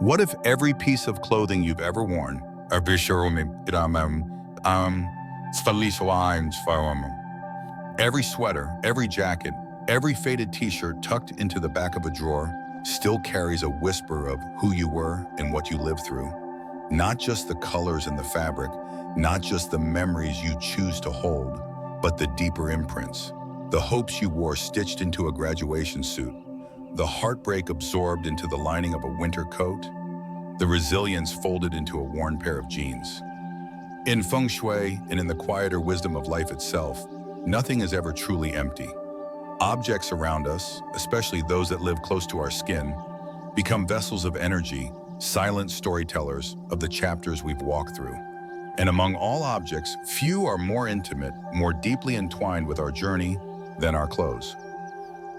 What if every piece of clothing you've ever worn, every sweater, every jacket, every faded t-shirt tucked into the back of a drawer, still carries a whisper of who you were and what you lived through? Not just the colors and the fabric, not just the memories you choose to hold, but the deeper imprints. The hopes you wore stitched into a graduation suit, the heartbreak absorbed into the lining of a winter coat, the resilience folded into a worn pair of jeans. In feng shui and in the quieter wisdom of life itself, nothing is ever truly empty. Objects around us, especially those that live close to our skin, become vessels of energy, silent storytellers of the chapters we've walked through. And among all objects, few are more intimate, more deeply entwined with our journey than our clothes.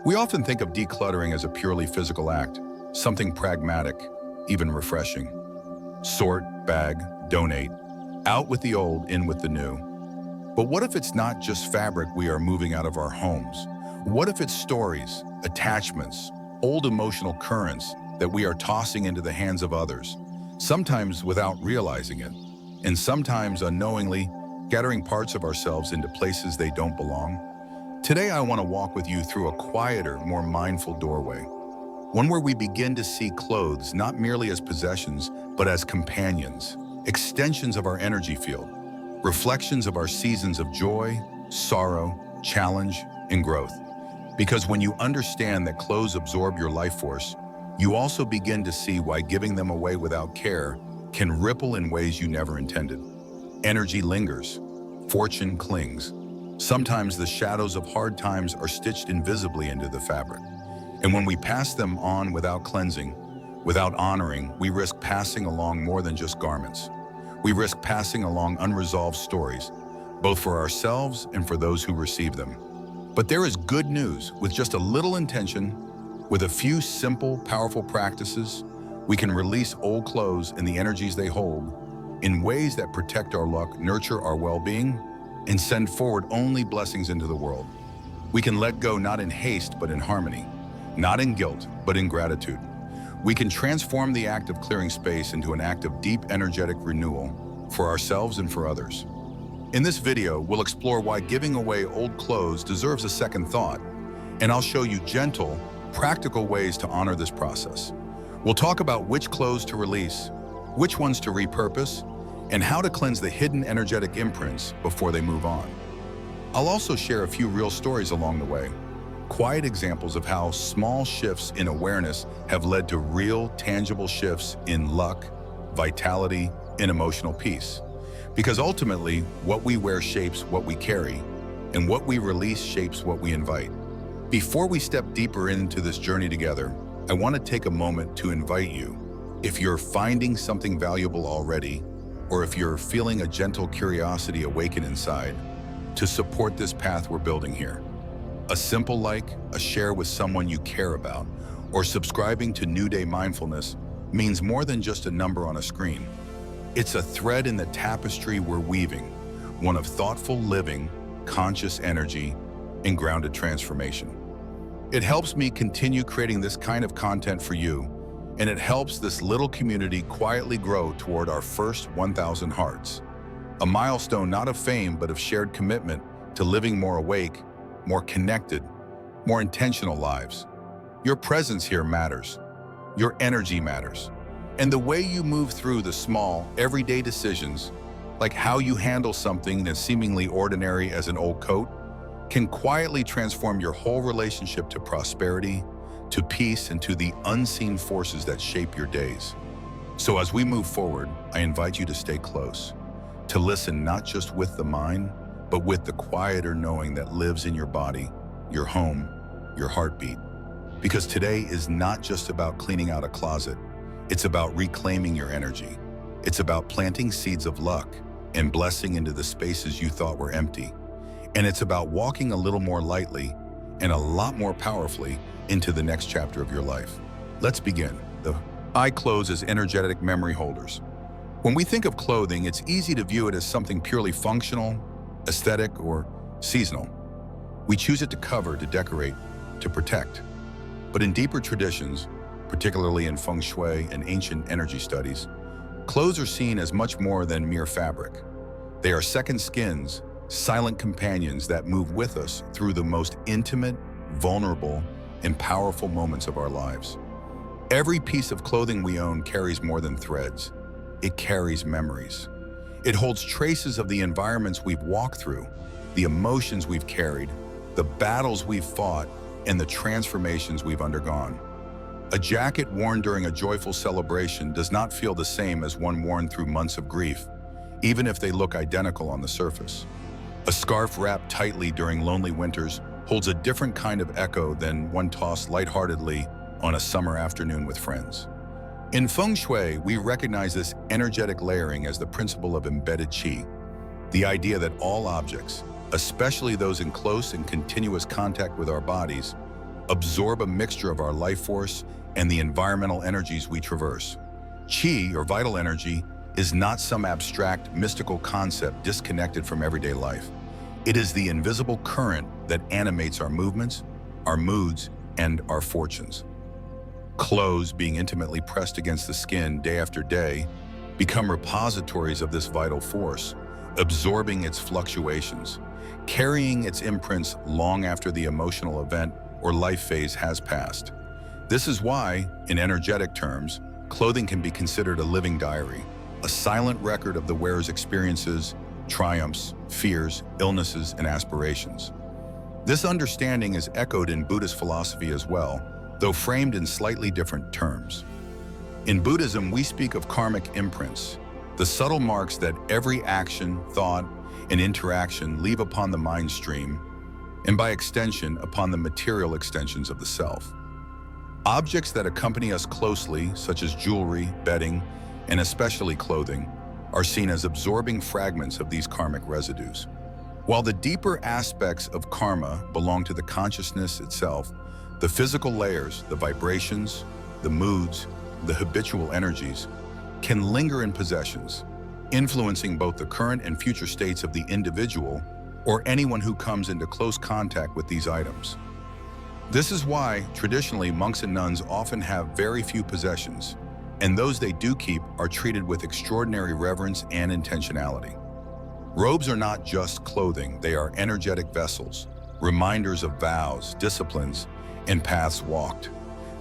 We often think of decluttering as a purely physical act, something pragmatic, even refreshing. Sort, bag, donate, out with the old, in with the new. But what if it's not just fabric we are moving out of our homes? What if it's stories, attachments, old emotional currents that we are tossing into the hands of others, sometimes without realizing it, and sometimes unknowingly gathering parts of ourselves into places they don't belong? Today, I want to walk with you through a quieter, more mindful doorway, one where we begin to see clothes not merely as possessions, but as companions, extensions of our energy field, reflections of our seasons of joy, sorrow, challenge, and growth. Because when you understand that clothes absorb your life force, you also begin to see why giving them away without care can ripple in ways you never intended. Energy lingers, fortune clings. Sometimes the shadows of hard times are stitched invisibly into the fabric. And when we pass them on without cleansing, without honoring, we risk passing along more than just garments. We risk passing along unresolved stories, both for ourselves and for those who receive them. But there is good news. With just a little intention, with a few simple, powerful practices, we can release old clothes and the energies they hold in ways that protect our luck, nurture our well-being, and send forward only blessings into the world. We can let go not in haste, but in harmony, not in guilt, but in gratitude. We can transform the act of clearing space into an act of deep energetic renewal for ourselves and for others. In this video, we'll explore why giving away old clothes deserves a second thought, and I'll show you gentle, practical ways to honor this process. We'll talk about which clothes to release, which ones to repurpose, and how to cleanse the hidden energetic imprints before they move on. I'll also share a few real stories along the way, quiet examples of how small shifts in awareness have led to real, tangible shifts in luck, vitality, and emotional peace. Because ultimately, what we wear shapes what we carry, and what we release shapes what we invite. Before we step deeper into this journey together, I want to take a moment to invite you, if you're finding something valuable already, or if you're feeling a gentle curiosity awaken inside, to support this path we're building here. A simple like, a share with someone you care about, or subscribing to New Day Mindfulness means more than just a number on a screen. It's a thread in the tapestry we're weaving, one of thoughtful living, conscious energy, and grounded transformation. It helps me continue creating this kind of content for you, and it helps this little community quietly grow toward our first 1,000 hearts. A milestone not of fame, but of shared commitment to living more awake, more connected, more intentional lives. Your presence here matters. Your energy matters. And the way you move through the small, everyday decisions, like how you handle something as seemingly ordinary as an old coat, can quietly transform your whole relationship to prosperity, to peace, and to the unseen forces that shape your days. So as we move forward, I invite you to stay close, to listen not just with the mind, but with the quieter knowing that lives in your body, your home, your heartbeat. Because today is not just about cleaning out a closet, it's about reclaiming your energy. It's about planting seeds of luck and blessing into the spaces you thought were empty. And it's about walking a little more lightly and a lot more powerfully into the next chapter of your life. Let's begin. The eye close as energetic memory holders. When we think of clothing, it's easy to view it as something purely functional, aesthetic, or seasonal. We choose it to cover, to decorate, to protect. But in deeper traditions, particularly in feng shui and ancient energy studies, clothes are seen as much more than mere fabric. They are second skins, silent companions that move with us through the most intimate, vulnerable, and powerful moments of our lives. Every piece of clothing we own carries more than threads. It carries memories. It holds traces of the environments we've walked through, the emotions we've carried, the battles we've fought, and the transformations we've undergone. A jacket worn during a joyful celebration does not feel the same as one worn through months of grief, even if they look identical on the surface. A scarf wrapped tightly during lonely winters holds a different kind of echo than one tossed lightheartedly on a summer afternoon with friends. In feng shui, we recognize this energetic layering as the principle of embedded qi, the idea that all objects, especially those in close and continuous contact with our bodies, absorb a mixture of our life force and the environmental energies we traverse. Qi, or vital energy, is not some abstract, mystical concept disconnected from everyday life. It is the invisible current that animates our movements, our moods, and our fortunes. Clothes, being intimately pressed against the skin day after day, become repositories of this vital force, absorbing its fluctuations, carrying its imprints long after the emotional event or life phase has passed. This is why, in energetic terms, clothing can be considered a living diary, a silent record of the wearer's experiences, triumphs, fears, illnesses, and aspirations. This understanding is echoed in Buddhist philosophy as well, though framed in slightly different terms. In Buddhism, we speak of karmic imprints, the subtle marks that every action, thought, and interaction leave upon the mind stream, and by extension, upon the material extensions of the self. Objects that accompany us closely, such as jewelry, bedding, and especially clothing, are seen as absorbing fragments of these karmic residues. While the deeper aspects of karma belong to the consciousness itself, the physical layers, the vibrations, the moods, the habitual energies, can linger in possessions, influencing both the current and future states of the individual or anyone who comes into close contact with these items. This is why, traditionally, monks and nuns often have very few possessions, and those they do keep are treated with extraordinary reverence and intentionality. Robes are not just clothing, they are energetic vessels, reminders of vows, disciplines, and paths walked.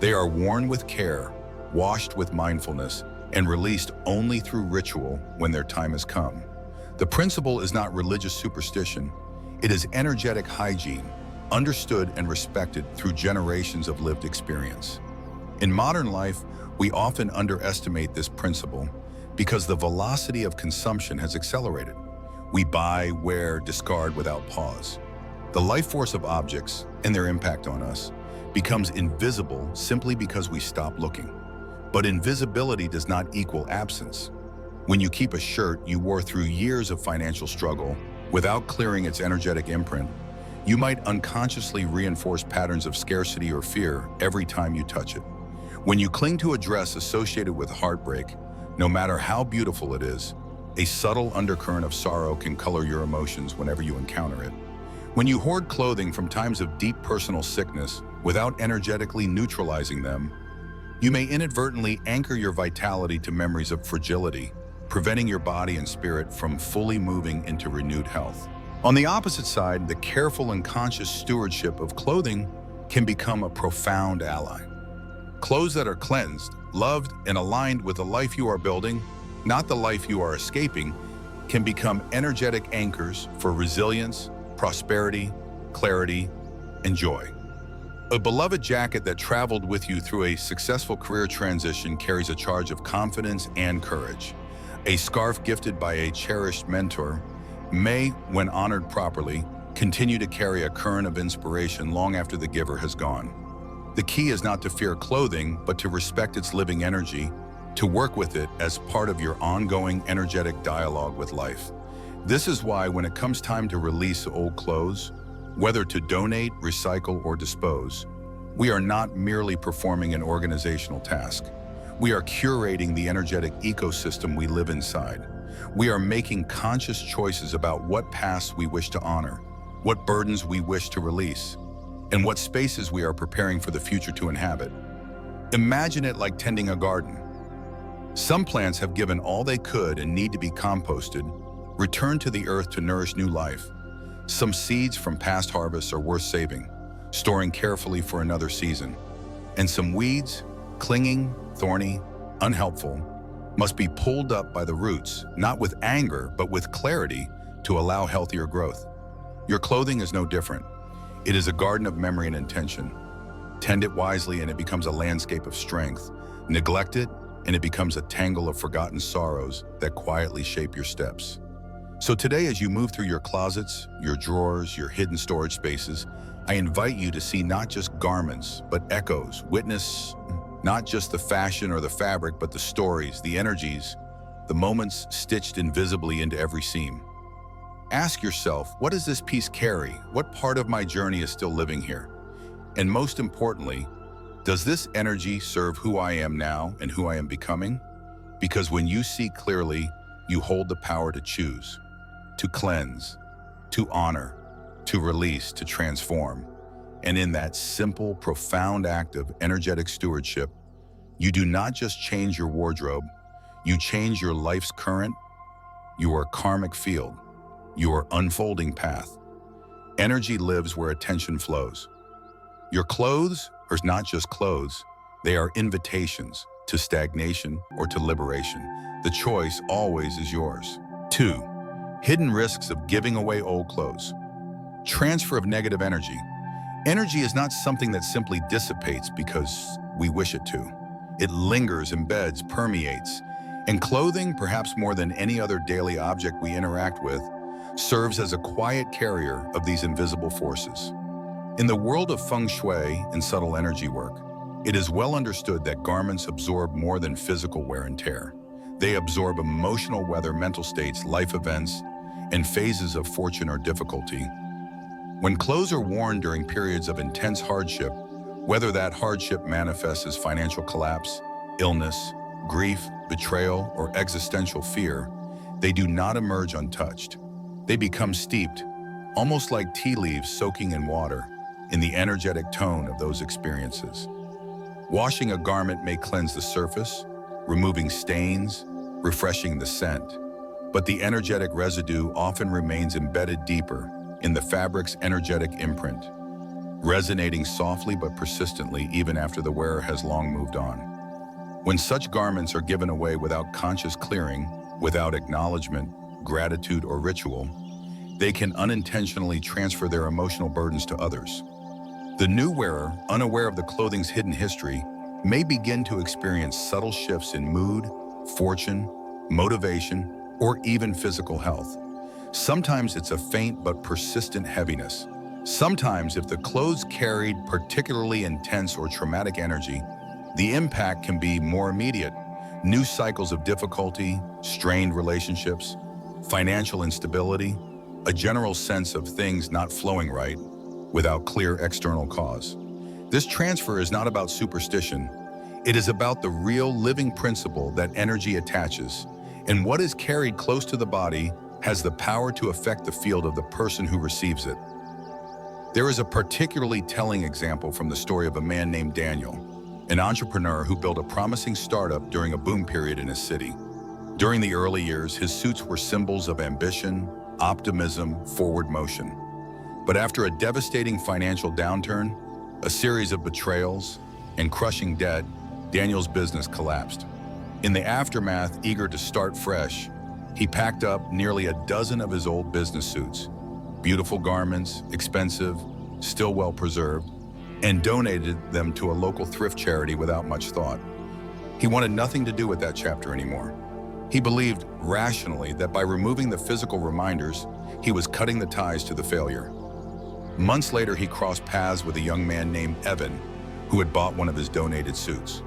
They are worn with care, washed with mindfulness, and released only through ritual when their time has come. The principle is not religious superstition, it is energetic hygiene, understood and respected through generations of lived experience. In modern life, we often underestimate this principle because the velocity of consumption has accelerated. We buy, wear, discard without pause. The life force of objects and their impact on us becomes invisible simply because we stop looking. But invisibility does not equal absence. When you keep a shirt you wore through years of financial struggle without clearing its energetic imprint, you might unconsciously reinforce patterns of scarcity or fear every time you touch it. When you cling to a dress associated with heartbreak, no matter how beautiful it is, a subtle undercurrent of sorrow can color your emotions whenever you encounter it. When you hoard clothing from times of deep personal sickness without energetically neutralizing them, you may inadvertently anchor your vitality to memories of fragility, preventing your body and spirit from fully moving into renewed health. On the opposite side, the careful and conscious stewardship of clothing can become a profound ally. Clothes that are cleansed, loved, and aligned with the life you are building, not the life you are escaping, can become energetic anchors for resilience, prosperity, clarity, and joy. A beloved jacket that traveled with you through a successful career transition carries a charge of confidence and courage. A scarf gifted by a cherished mentor may, when honored properly, continue to carry a current of inspiration long after the giver has gone. The key is not to fear clothing, but to respect its living energy, to work with it as part of your ongoing energetic dialogue with life. This is why when it comes time to release old clothes, whether to donate, recycle, or dispose, we are not merely performing an organizational task. We are curating the energetic ecosystem we live inside. We are making conscious choices about what paths we wish to honor, what burdens we wish to release, and what spaces we are preparing for the future to inhabit. Imagine it like tending a garden. Some plants have given all they could and need to be composted, returned to the earth to nourish new life. Some seeds from past harvests are worth saving, storing carefully for another season. And some weeds, clinging, thorny, unhelpful, must be pulled up by the roots, not with anger, but with clarity to allow healthier growth. Your clothing is no different. It is a garden of memory and intention. Tend it wisely and it becomes a landscape of strength. Neglect it and it becomes a tangle of forgotten sorrows that quietly shape your steps. So today, as you move through your closets, your drawers, your hidden storage spaces, I invite you to see not just garments, but echoes. Witness not just the fashion or the fabric, but the stories, the energies, the moments stitched invisibly into every seam. Ask yourself, what does this piece carry? What part of my journey is still living here? And most importantly, does this energy serve who I am now and who I am becoming? Because when you see clearly, you hold the power to choose, to cleanse, to honor, to release, to transform. And in that simple, profound act of energetic stewardship, you do not just change your wardrobe, you change your life's current, your karmic field, your unfolding path. Energy lives where attention flows. Your clothes are not just clothes, they are invitations to stagnation or to liberation. The choice always is yours. 2. Hidden risks of giving away old clothes. Transfer of negative energy. Energy is not something that simply dissipates because we wish it to. It lingers, embeds, permeates. And clothing, perhaps more than any other daily object we interact with, serves as a quiet carrier of these invisible forces. In the world of feng shui and subtle energy work, it is well understood that garments absorb more than physical wear and tear. They absorb emotional weather, mental states, life events, and phases of fortune or difficulty. When clothes are worn during periods of intense hardship, whether that hardship manifests as financial collapse, illness, grief, betrayal, or existential fear, they do not emerge untouched. They become steeped, almost like tea leaves soaking in water, in the energetic tone of those experiences. Washing a garment may cleanse the surface, removing stains, refreshing the scent, but the energetic residue often remains embedded deeper in the fabric's energetic imprint, resonating softly but persistently even after the wearer has long moved on. When such garments are given away without conscious clearing, without acknowledgement, gratitude, or ritual, they can unintentionally transfer their emotional burdens to others. The new wearer, unaware of the clothing's hidden history, may begin to experience subtle shifts in mood, fortune, motivation, or even physical health. Sometimes it's a faint but persistent heaviness. Sometimes, if the clothes carried particularly intense or traumatic energy, the impact can be more immediate. New cycles of difficulty, strained relationships, financial instability, a general sense of things not flowing right without clear external cause. This transfer is not about superstition. It is about the real living principle that energy attaches, and what is carried close to the body has the power to affect the field of the person who receives it. There is a particularly telling example from the story of a man named Daniel, an entrepreneur who built a promising startup during a boom period in his city. During the early years, his suits were symbols of ambition, optimism, forward motion. But after a devastating financial downturn, a series of betrayals, and crushing debt, Daniel's business collapsed. In the aftermath, eager to start fresh, he packed up nearly a dozen of his old business suits, beautiful garments, expensive, still well preserved, and donated them to a local thrift charity without much thought. He wanted nothing to do with that chapter anymore. He believed rationally that by removing the physical reminders, he was cutting the ties to the failure. Months later, he crossed paths with a young man named Evan, who had bought one of his donated suits.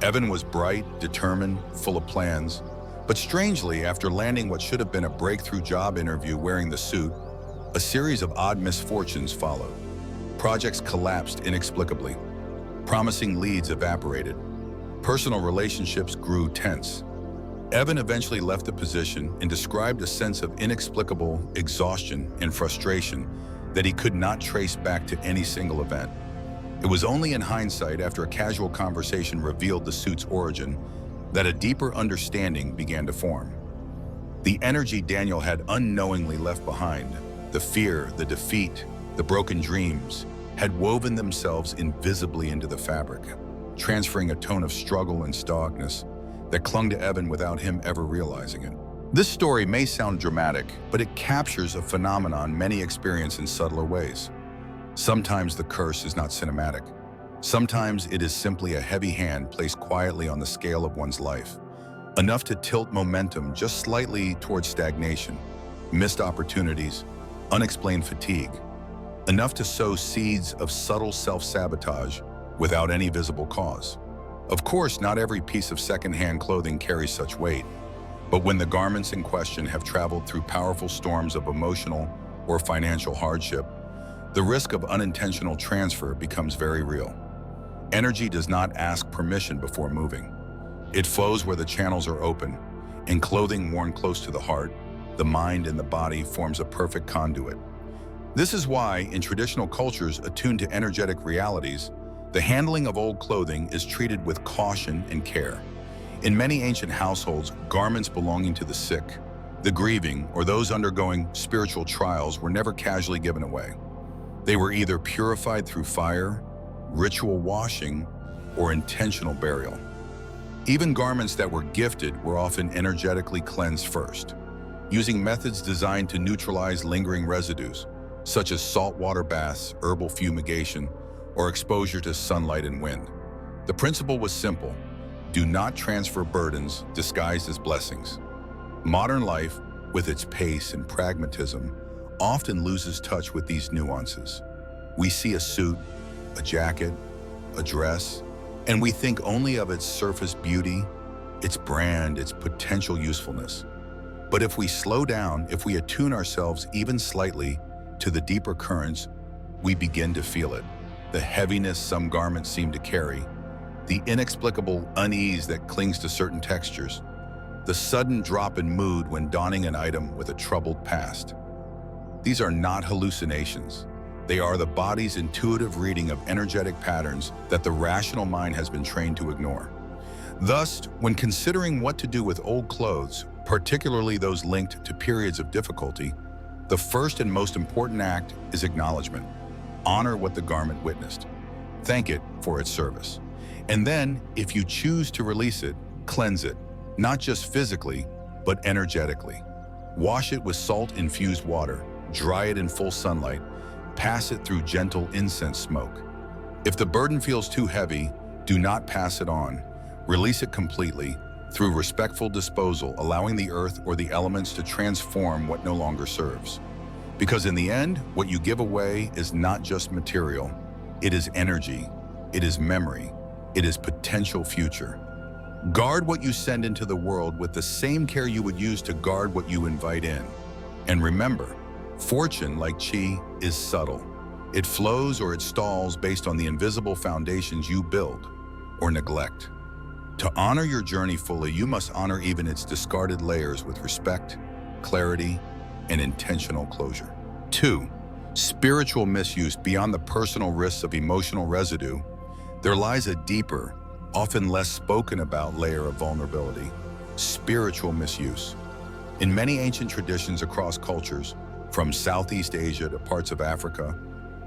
Evan was bright, determined, full of plans, but strangely, after landing what should have been a breakthrough job interview wearing the suit, a series of odd misfortunes followed. Projects collapsed inexplicably. Promising leads evaporated. Personal relationships grew tense. Evan eventually left the position and described a sense of inexplicable exhaustion and frustration that he could not trace back to any single event. It was only in hindsight, after a casual conversation revealed the suit's origin, that a deeper understanding began to form. The energy Daniel had unknowingly left behind, the fear, the defeat, the broken dreams, had woven themselves invisibly into the fabric, transferring a tone of struggle and stoicness that clung to Evan without him ever realizing it. This story may sound dramatic, but it captures a phenomenon many experience in subtler ways. Sometimes the curse is not cinematic. Sometimes it is simply a heavy hand placed quietly on the scale of one's life, enough to tilt momentum just slightly towards stagnation, missed opportunities, unexplained fatigue, enough to sow seeds of subtle self-sabotage without any visible cause. Of course, not every piece of secondhand clothing carries such weight, but when the garments in question have traveled through powerful storms of emotional or financial hardship, the risk of unintentional transfer becomes very real. Energy does not ask permission before moving. It flows where the channels are open, and clothing worn close to the heart, the mind, and the body forms a perfect conduit. This is why, in traditional cultures attuned to energetic realities, the handling of old clothing is treated with caution and care. In many ancient households, garments belonging to the sick, the grieving, or those undergoing spiritual trials were never casually given away. They were either purified through fire, ritual washing, or intentional burial. Even garments that were gifted were often energetically cleansed first, using methods designed to neutralize lingering residues, such as saltwater baths, herbal fumigation, or exposure to sunlight and wind. The principle was simple: do not transfer burdens disguised as blessings. Modern life, with its pace and pragmatism, often loses touch with these nuances. We see a suit, a jacket, a dress, and we think only of its surface beauty, its brand, its potential usefulness. But if we slow down, if we attune ourselves even slightly to the deeper currents, we begin to feel it. The heaviness some garments seem to carry, the inexplicable unease that clings to certain textures, the sudden drop in mood when donning an item with a troubled past. These are not hallucinations. They are the body's intuitive reading of energetic patterns that the rational mind has been trained to ignore. Thus, when considering what to do with old clothes, particularly those linked to periods of difficulty, the first and most important act is acknowledgement. Honor what the garment witnessed. Thank it for its service. And then, if you choose to release it, cleanse it, not just physically, but energetically. Wash it with salt-infused water, dry it in full sunlight, pass it through gentle incense smoke. If the burden feels too heavy, do not pass it on. Release it completely through respectful disposal, allowing the earth or the elements to transform what no longer serves. Because in the end, what you give away is not just material. It is energy, it is memory, it is potential future. Guard what you send into the world with the same care you would use to guard what you invite in. And remember, fortune, like chi, is subtle. It flows or it stalls based on the invisible foundations you build or neglect. To honor your journey fully, you must honor even its discarded layers with respect, clarity, and intentional closure. 2. Spiritual misuse. Beyond the personal risks of emotional residue, there lies a deeper, often less spoken about layer of vulnerability: spiritual misuse. In many ancient traditions across cultures, from Southeast Asia to parts of Africa,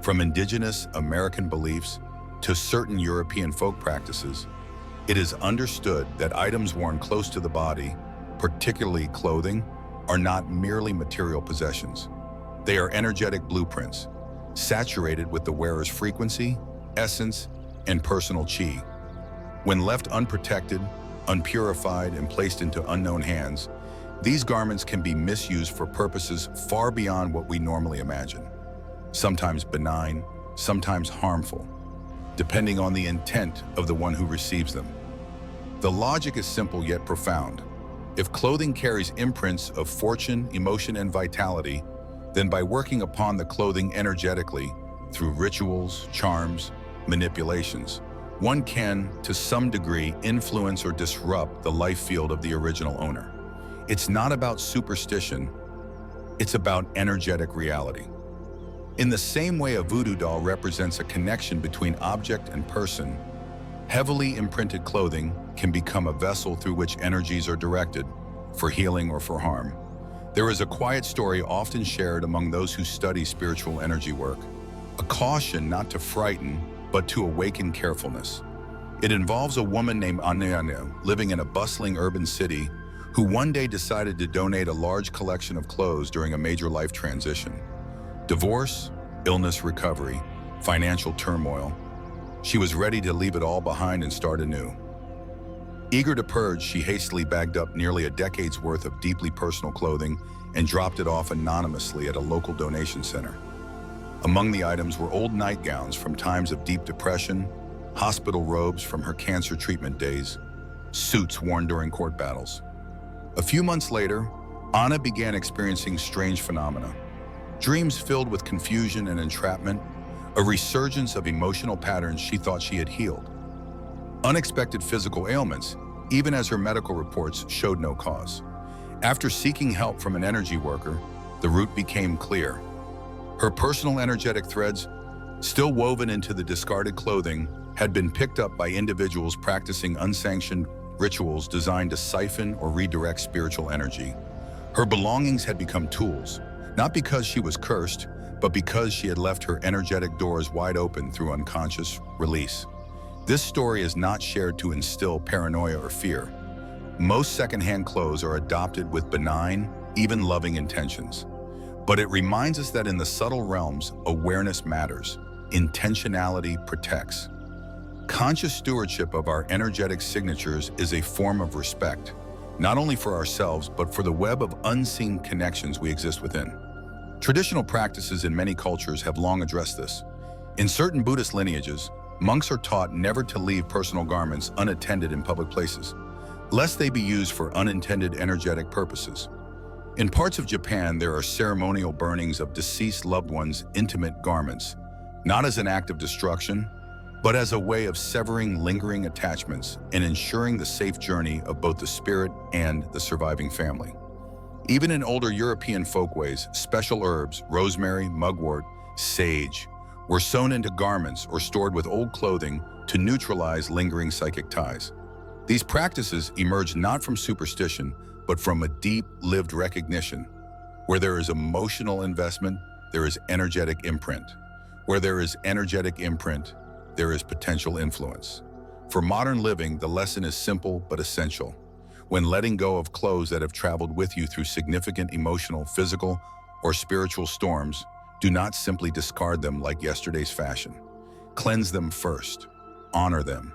from indigenous American beliefs to certain European folk practices, it is understood that items worn close to the body, particularly clothing, are not merely material possessions. They are energetic blueprints, saturated with the wearer's frequency, essence, and personal chi. When left unprotected, unpurified, and placed into unknown hands, these garments can be misused for purposes far beyond what we normally imagine. Sometimes benign, sometimes harmful, depending on the intent of the one who receives them. The logic is simple yet profound. If clothing carries imprints of fortune, emotion, and vitality, then by working upon the clothing energetically through rituals, charms, manipulations, one can, to some degree, influence or disrupt the life field of the original owner. It's not about superstition, it's about energetic reality. In the same way a voodoo doll represents a connection between object and person, heavily imprinted clothing can become a vessel through which energies are directed, for healing or for harm. There is a quiet story often shared among those who study spiritual energy work, a caution not to frighten, but to awaken carefulness. It involves a woman named unknowingly living in a bustling urban city who one day decided to donate a large collection of clothes during a major life transition. Divorce, illness recovery, financial turmoil. She was ready to leave it all behind and start anew. Eager to purge, she hastily bagged up nearly a decade's worth of deeply personal clothing and dropped it off anonymously at a local donation center. Among the items were old nightgowns from times of deep depression, hospital robes from her cancer treatment days, suits worn during court battles. A few months later, Anna began experiencing strange phenomena. Dreams filled with confusion and entrapment, a resurgence of emotional patterns she thought she had healed. Unexpected physical ailments, even as her medical reports showed no cause. After seeking help from an energy worker, the route became clear. Her personal energetic threads, still woven into the discarded clothing, had been picked up by individuals practicing unsanctioned rituals designed to siphon or redirect spiritual energy. Her belongings had become tools, not because she was cursed, but because she had left her energetic doors wide open through unconscious release. This story is not shared to instill paranoia or fear. Most secondhand clothes are adopted with benign, even loving intentions. But it reminds us that in the subtle realms, awareness matters. Intentionality protects. Conscious stewardship of our energetic signatures is a form of respect, not only for ourselves, but for the web of unseen connections we exist within. Traditional practices in many cultures have long addressed this. In certain Buddhist lineages, monks are taught never to leave personal garments unattended in public places, lest they be used for unintended energetic purposes. In parts of Japan, there are ceremonial burnings of deceased loved ones' intimate garments, not as an act of destruction, but as a way of severing lingering attachments and ensuring the safe journey of both the spirit and the surviving family. Even in older European folkways, special herbs, rosemary, mugwort, sage, were sewn into garments or stored with old clothing to neutralize lingering psychic ties. These practices emerged not from superstition, but from a deep, lived recognition. Where there is emotional investment, there is energetic imprint. Where there is energetic imprint, there is potential influence. For modern living, the lesson is simple but essential. When letting go of clothes that have traveled with you through significant emotional, physical, or spiritual storms, do not simply discard them like yesterday's fashion. Cleanse them first. Honor them.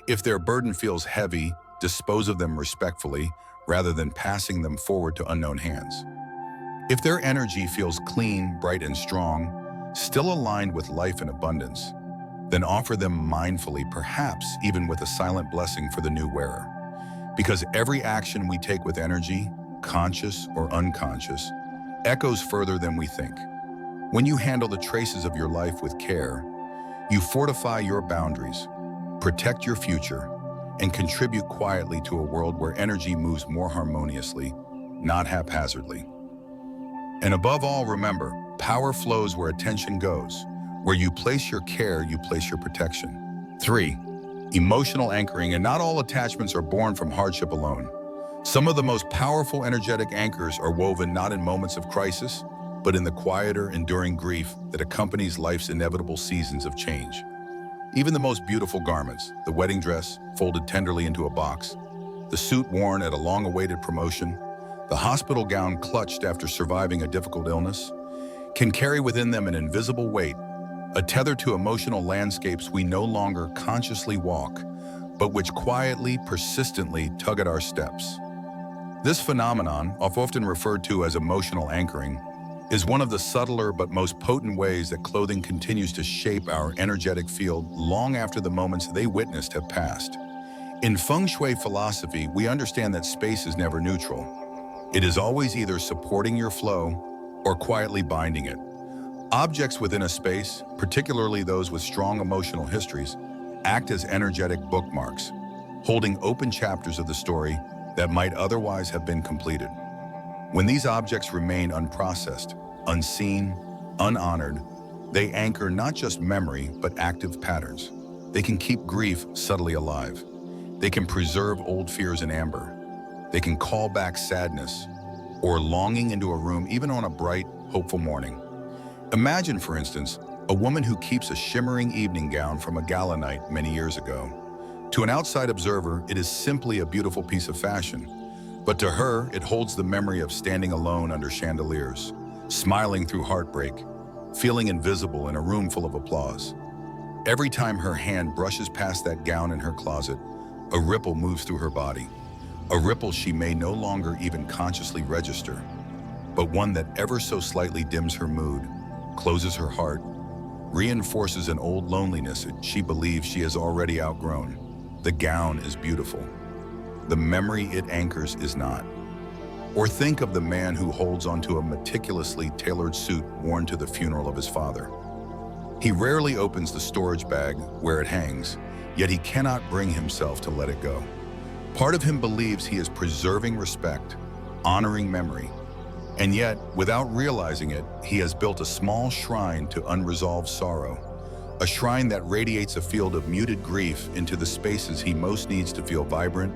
If their burden feels heavy, dispose of them respectfully rather than passing them forward to unknown hands. If their energy feels clean, bright, and strong, still aligned with life and abundance, then offer them mindfully, perhaps even with a silent blessing for the new wearer. Because every action we take with energy, conscious or unconscious, echoes further than we think. When you handle the traces of your life with care, you fortify your boundaries, protect your future, and contribute quietly to a world where energy moves more harmoniously, not haphazardly. And above all, remember, power flows where attention goes. Where you place your care, you place your protection. 3. Emotional anchoring, and not all attachments are born from hardship alone. Some of the most powerful energetic anchors are woven not in moments of crisis, but in the quieter, enduring grief that accompanies life's inevitable seasons of change. Even the most beautiful garments, the wedding dress folded tenderly into a box, the suit worn at a long-awaited promotion, the hospital gown clutched after surviving a difficult illness, can carry within them an invisible weight, a tether to emotional landscapes we no longer consciously walk, but which quietly, persistently tug at our steps. This phenomenon, often referred to as emotional anchoring, is one of the subtler but most potent ways that clothing continues to shape our energetic field long after the moments they witnessed have passed. In feng shui philosophy, we understand that space is never neutral. It is always either supporting your flow or quietly binding it. Objects within a space, particularly those with strong emotional histories, act as energetic bookmarks, holding open chapters of the story that might otherwise have been completed. When these objects remain unprocessed, unseen, Unhonored, they anchor not just memory, but active patterns. They can keep grief subtly alive. They can preserve old fears in amber. They can call back sadness or longing into a room even on a bright, hopeful morning. Imagine, for instance, a woman who keeps a shimmering evening gown from a gala night many years ago. To an outside observer, it is simply a beautiful piece of fashion. But to her, it holds the memory of standing alone under chandeliers, smiling through heartbreak, feeling invisible in a room full of applause. Every time her hand brushes past that gown in her closet, a ripple moves through her body. A ripple she may no longer even consciously register, but one that ever so slightly dims her mood, closes her heart, reinforces an old loneliness she believes she has already outgrown. The gown is beautiful. The memory it anchors is not. Or think of the man who holds onto a meticulously tailored suit worn to the funeral of his father. He rarely opens the storage bag where it hangs, yet he cannot bring himself to let it go. Part of him believes he is preserving respect, honoring memory, and yet, without realizing it, he has built a small shrine to unresolved sorrow, a shrine that radiates a field of muted grief into the spaces he most needs to feel vibrant,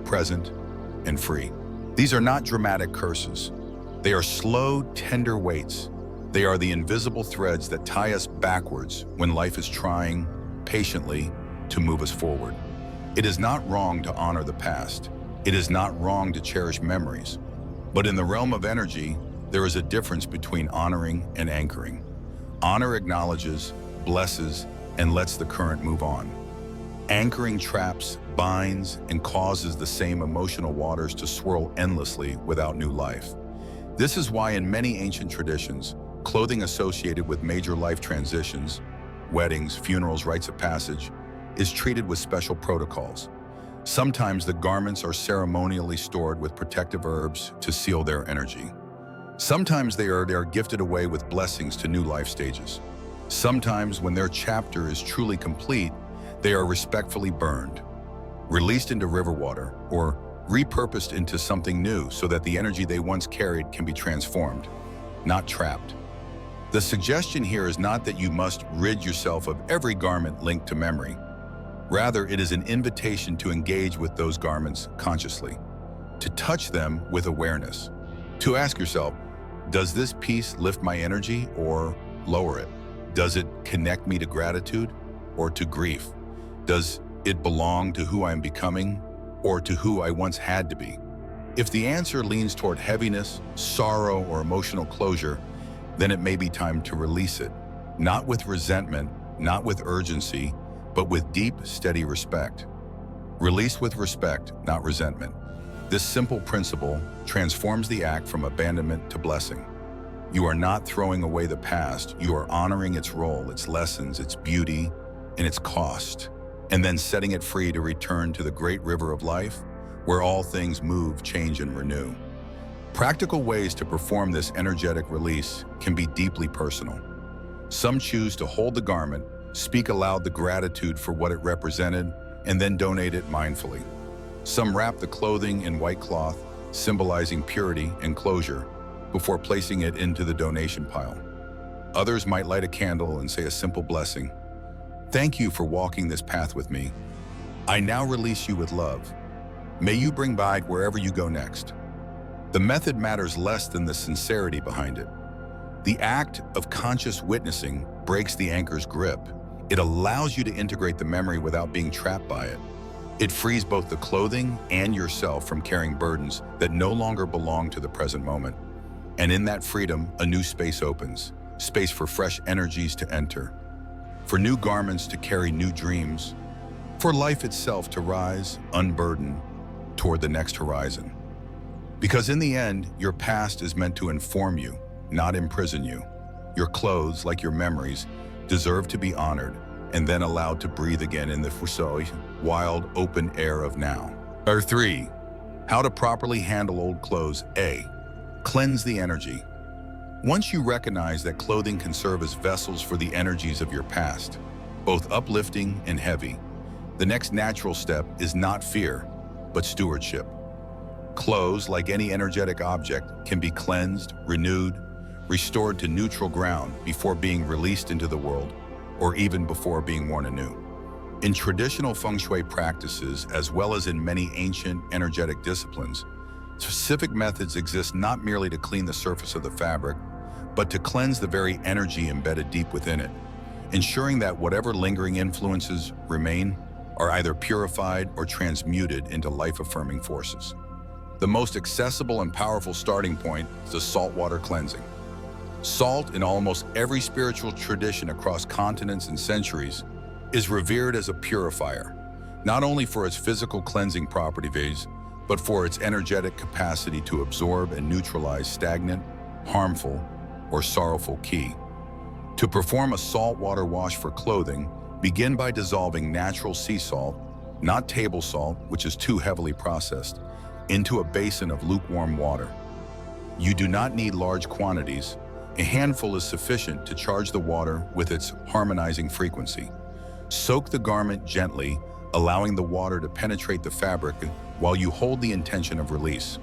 present, and free. These are not dramatic curses. They are slow, tender weights. They are the invisible threads that tie us backwards when life is trying, patiently, to move us forward. It is not wrong to honor the past. It is not wrong to cherish memories. But in the realm of energy, there is a difference between honoring and anchoring. Honor acknowledges, blesses, and lets the current move on. Anchoring traps, binds, and causes the same emotional waters to swirl endlessly without new life. This is why in many ancient traditions, clothing associated with major life transitions, weddings, funerals, rites of passage, is treated with special protocols. Sometimes the garments are ceremonially stored with protective herbs to seal their energy. Sometimes they are gifted away with blessings to new life stages. Sometimes, when their chapter is truly complete, they are respectfully burned, released into river water, or repurposed into something new so that the energy they once carried can be transformed, not trapped. The suggestion here is not that you must rid yourself of every garment linked to memory. Rather, it is an invitation to engage with those garments consciously, to touch them with awareness, to ask yourself, does this piece lift my energy or lower it? Does it connect me to gratitude or to grief? Does it belong to who I'm becoming or to who I once had to be? If the answer leans toward heaviness, sorrow, or emotional closure, then it may be time to release it, not with resentment, not with urgency, but with deep, steady respect. Release with respect, not resentment. This simple principle transforms the act from abandonment to blessing. You are not throwing away the past, you are honoring its role, its lessons, its beauty, and its cost, and then setting it free to return to the great river of life, where all things move, change, and renew. Practical ways to perform this energetic release can be deeply personal. Some choose to hold the garment, speak aloud the gratitude for what it represented, and then donate it mindfully. Some wrap the clothing in white cloth, symbolizing purity and closure, before placing it into the donation pile. Others might light a candle and say a simple blessing. Thank you for walking this path with me. I now release you with love. May you bring by wherever you go next. The method matters less than the sincerity behind it. The act of conscious witnessing breaks the anchor's grip. It allows you to integrate the memory without being trapped by it. It frees both the clothing and yourself from carrying burdens that no longer belong to the present moment. And in that freedom, a new space opens, space for fresh energies to enter, for new garments to carry new dreams, for life itself to rise, unburdened, toward the next horizon. Because in the end, your past is meant to inform you, not imprison you. Your clothes, like your memories, deserve to be honored and then allowed to breathe again in the wild, open air of now. Number 3, how to properly handle old clothes. A, cleanse the energy. Once you recognize that clothing can serve as vessels for the energies of your past, both uplifting and heavy, the next natural step is not fear, but stewardship. Clothes, like any energetic object, can be cleansed, renewed, restored to neutral ground before being released into the world, or even before being worn anew. In traditional feng shui practices, as well as in many ancient energetic disciplines, specific methods exist not merely to clean the surface of the fabric, but to cleanse the very energy embedded deep within it, ensuring that whatever lingering influences remain are either purified or transmuted into life-affirming forces. The most accessible and powerful starting point is the saltwater cleansing. Salt, in almost every spiritual tradition across continents and centuries, is revered as a purifier, not only for its physical cleansing properties, but for its energetic capacity to absorb and neutralize stagnant, harmful, or sorrowful qi. To perform a saltwater wash for clothing, begin by dissolving natural sea salt, not table salt, which is too heavily processed, into a basin of lukewarm water. You do not need large quantities. A handful is sufficient to charge the water with its harmonizing frequency. Soak the garment gently, allowing the water to penetrate the fabric while you hold the intention of release.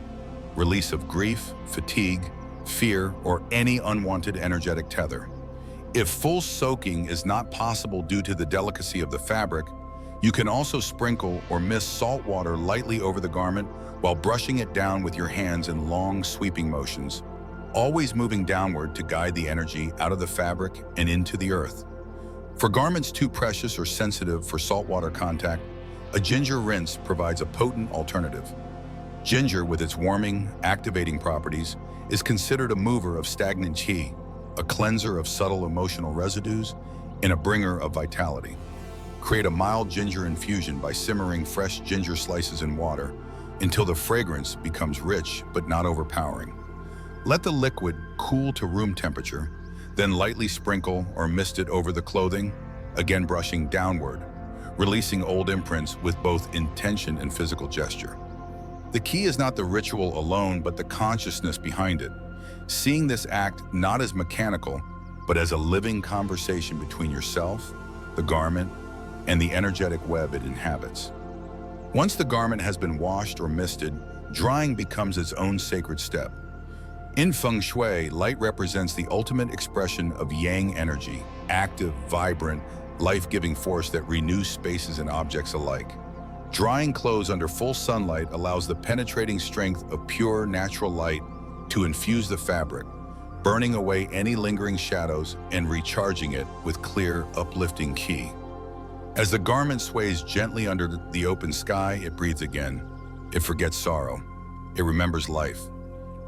Release of grief, fatigue, fear, or any unwanted energetic tether. If full soaking is not possible due to the delicacy of the fabric, you can also sprinkle or mist salt water lightly over the garment while brushing it down with your hands in long, sweeping motions, always moving downward to guide the energy out of the fabric and into the earth. For garments too precious or sensitive for saltwater contact, a ginger rinse provides a potent alternative. Ginger, with its warming, activating properties, is considered a mover of stagnant qi, a cleanser of subtle emotional residues, and a bringer of vitality. Create a mild ginger infusion by simmering fresh ginger slices in water until the fragrance becomes rich but not overpowering. Let the liquid cool to room temperature, then lightly sprinkle or mist it over the clothing, again brushing downward, releasing old imprints with both intention and physical gesture. The key is not the ritual alone, but the consciousness behind it. Seeing this act not as mechanical, but as a living conversation between yourself, the garment, and the energetic web it inhabits. Once the garment has been washed or misted, drying becomes its own sacred step. In feng shui, light represents the ultimate expression of yang energy, active, vibrant, life-giving force that renews spaces and objects alike. Drying clothes under full sunlight allows the penetrating strength of pure, natural light to infuse the fabric, burning away any lingering shadows and recharging it with clear, uplifting qi. As the garment sways gently under the open sky, it breathes again. It forgets sorrow. It remembers life.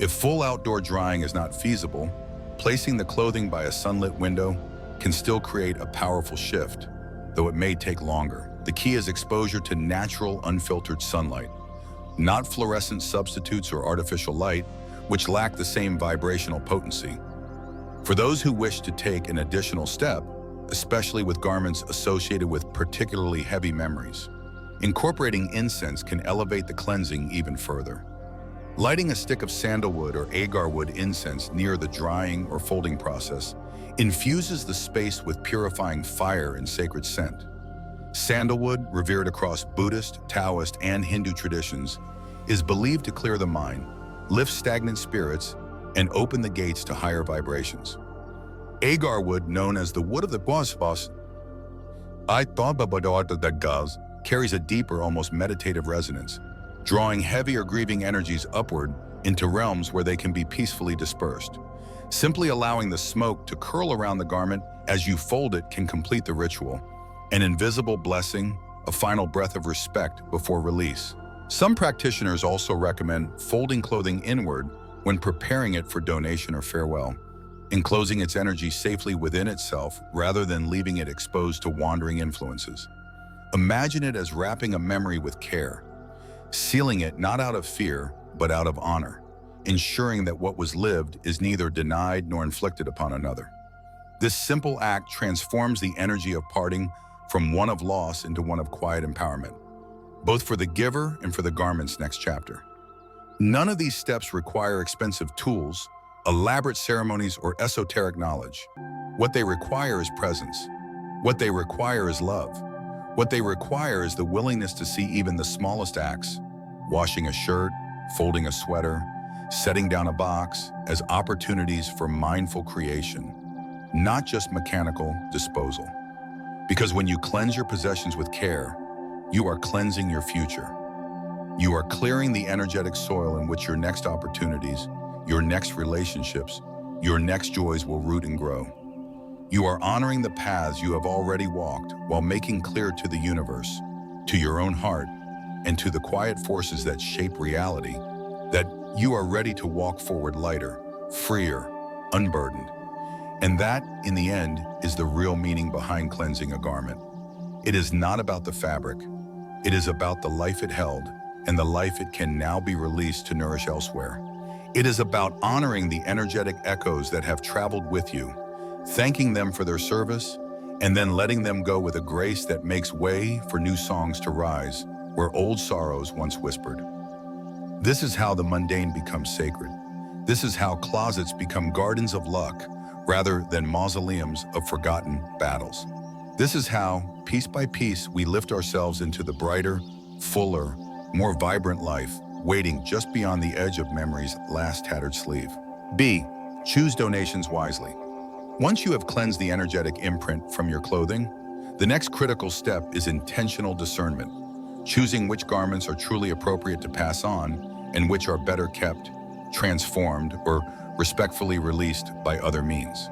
If full outdoor drying is not feasible, placing the clothing by a sunlit window can still create a powerful shift, though it may take longer. The key is exposure to natural, unfiltered sunlight, not fluorescent substitutes or artificial light, which lack the same vibrational potency. For those who wish to take an additional step, especially with garments associated with particularly heavy memories, incorporating incense can elevate the cleansing even further. Lighting a stick of sandalwood or agarwood incense near the drying or folding process infuses the space with purifying fire and sacred scent. Sandalwood, revered across Buddhist, Taoist, and Hindu traditions, is believed to clear the mind, lift stagnant spirits, and open the gates to higher vibrations. Agar wood, known as the wood of the Bosphos, carries a deeper, almost meditative resonance, drawing heavy or grieving energies upward into realms where they can be peacefully dispersed. Simply allowing the smoke to curl around the garment as you fold it can complete the ritual, an invisible blessing, a final breath of respect before release. Some practitioners also recommend folding clothing inward when preparing it for donation or farewell, enclosing its energy safely within itself rather than leaving it exposed to wandering influences. Imagine it as wrapping a memory with care, sealing it not out of fear, but out of honor, ensuring that what was lived is neither denied nor inflicted upon another. This simple act transforms the energy of parting from one of loss into one of quiet empowerment, both for the giver and for the garment's next chapter. None of these steps require expensive tools, elaborate ceremonies, or esoteric knowledge. What they require is presence. What they require is love. What they require is the willingness to see even the smallest acts, washing a shirt, folding a sweater, setting down a box as opportunities for mindful creation, not just mechanical disposal. Because when you cleanse your possessions with care, you are cleansing your future. You are clearing the energetic soil in which your next opportunities, your next relationships, your next joys will root and grow. You are honoring the paths you have already walked while making clear to the universe, to your own heart, and to the quiet forces that shape reality, that you are ready to walk forward lighter, freer, unburdened. And that, in the end, is the real meaning behind cleansing a garment. It is not about the fabric. It is about the life it held and the life it can now be released to nourish elsewhere. It is about honoring the energetic echoes that have traveled with you, thanking them for their service, and then letting them go with a grace that makes way for new songs to rise where old sorrows once whispered. This is how the mundane becomes sacred. This is how closets become gardens of luck rather than mausoleums of forgotten battles. This is how, piece by piece, we lift ourselves into the brighter, fuller, more vibrant life, waiting just beyond the edge of memory's last tattered sleeve. B. Choose donations wisely. Once you have cleansed the energetic imprint from your clothing, the next critical step is intentional discernment, choosing which garments are truly appropriate to pass on and which are better kept, transformed, or respectfully released by other means.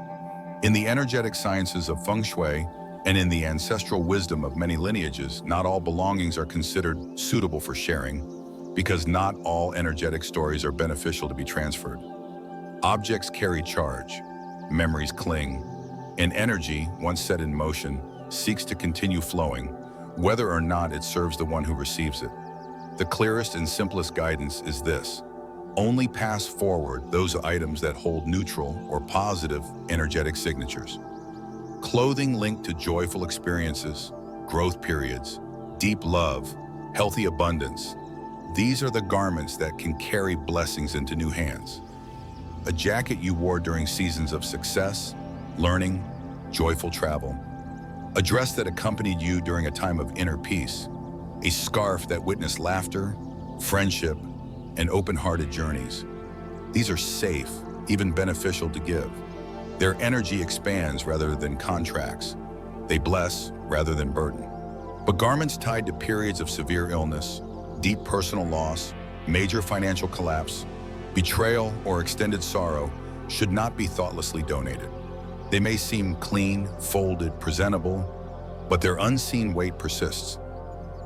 In the energetic sciences of feng shui and in the ancestral wisdom of many lineages, not all belongings are considered suitable for sharing because not all energetic stories are beneficial to be transferred. Objects carry charge, memories cling, and energy, once set in motion, seeks to continue flowing, whether or not it serves the one who receives it. The clearest and simplest guidance is this: only pass forward those items that hold neutral or positive energetic signatures. Clothing linked to joyful experiences, growth periods, deep love, healthy abundance. These are the garments that can carry blessings into new hands. A jacket you wore during seasons of success, learning, joyful travel. A dress that accompanied you during a time of inner peace. A scarf that witnessed laughter, friendship, and open-hearted journeys. These are safe, even beneficial to give. Their energy expands rather than contracts. They bless rather than burden. But garments tied to periods of severe illness, deep personal loss, major financial collapse, betrayal, or extended sorrow should not be thoughtlessly donated. They may seem clean, folded, presentable, but their unseen weight persists.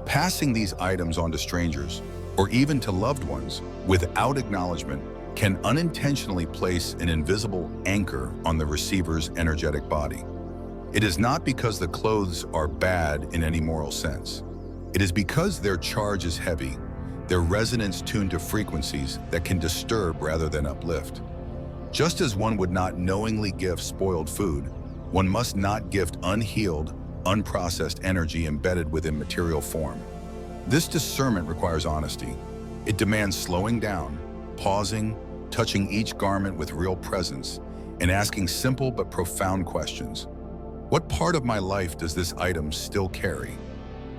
Passing these items on to strangers, or even to loved ones, without acknowledgement, can unintentionally place an invisible anchor on the receiver's energetic body. It is not because the clothes are bad in any moral sense. It is because their charge is heavy, their resonance tuned to frequencies that can disturb rather than uplift. Just as one would not knowingly gift spoiled food, one must not gift unhealed, unprocessed energy embedded within material form. This discernment requires honesty. It demands slowing down, pausing, touching each garment with real presence, and asking simple but profound questions. What part of my life does this item still carry?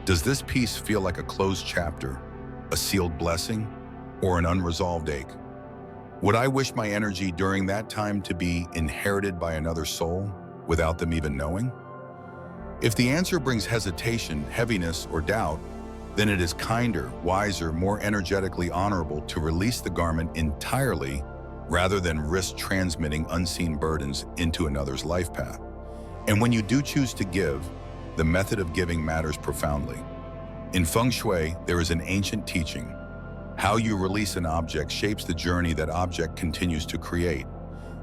Does this piece feel like a closed chapter, a sealed blessing, or an unresolved ache? Would I wish my energy during that time to be inherited by another soul without them even knowing? If the answer brings hesitation, heaviness, or doubt, then it is kinder, wiser, more energetically honorable to release the garment entirely rather than risk transmitting unseen burdens into another's life path. And when you do choose to give, the method of giving matters profoundly. In feng shui, there is an ancient teaching. How you release an object shapes the journey that object continues to create.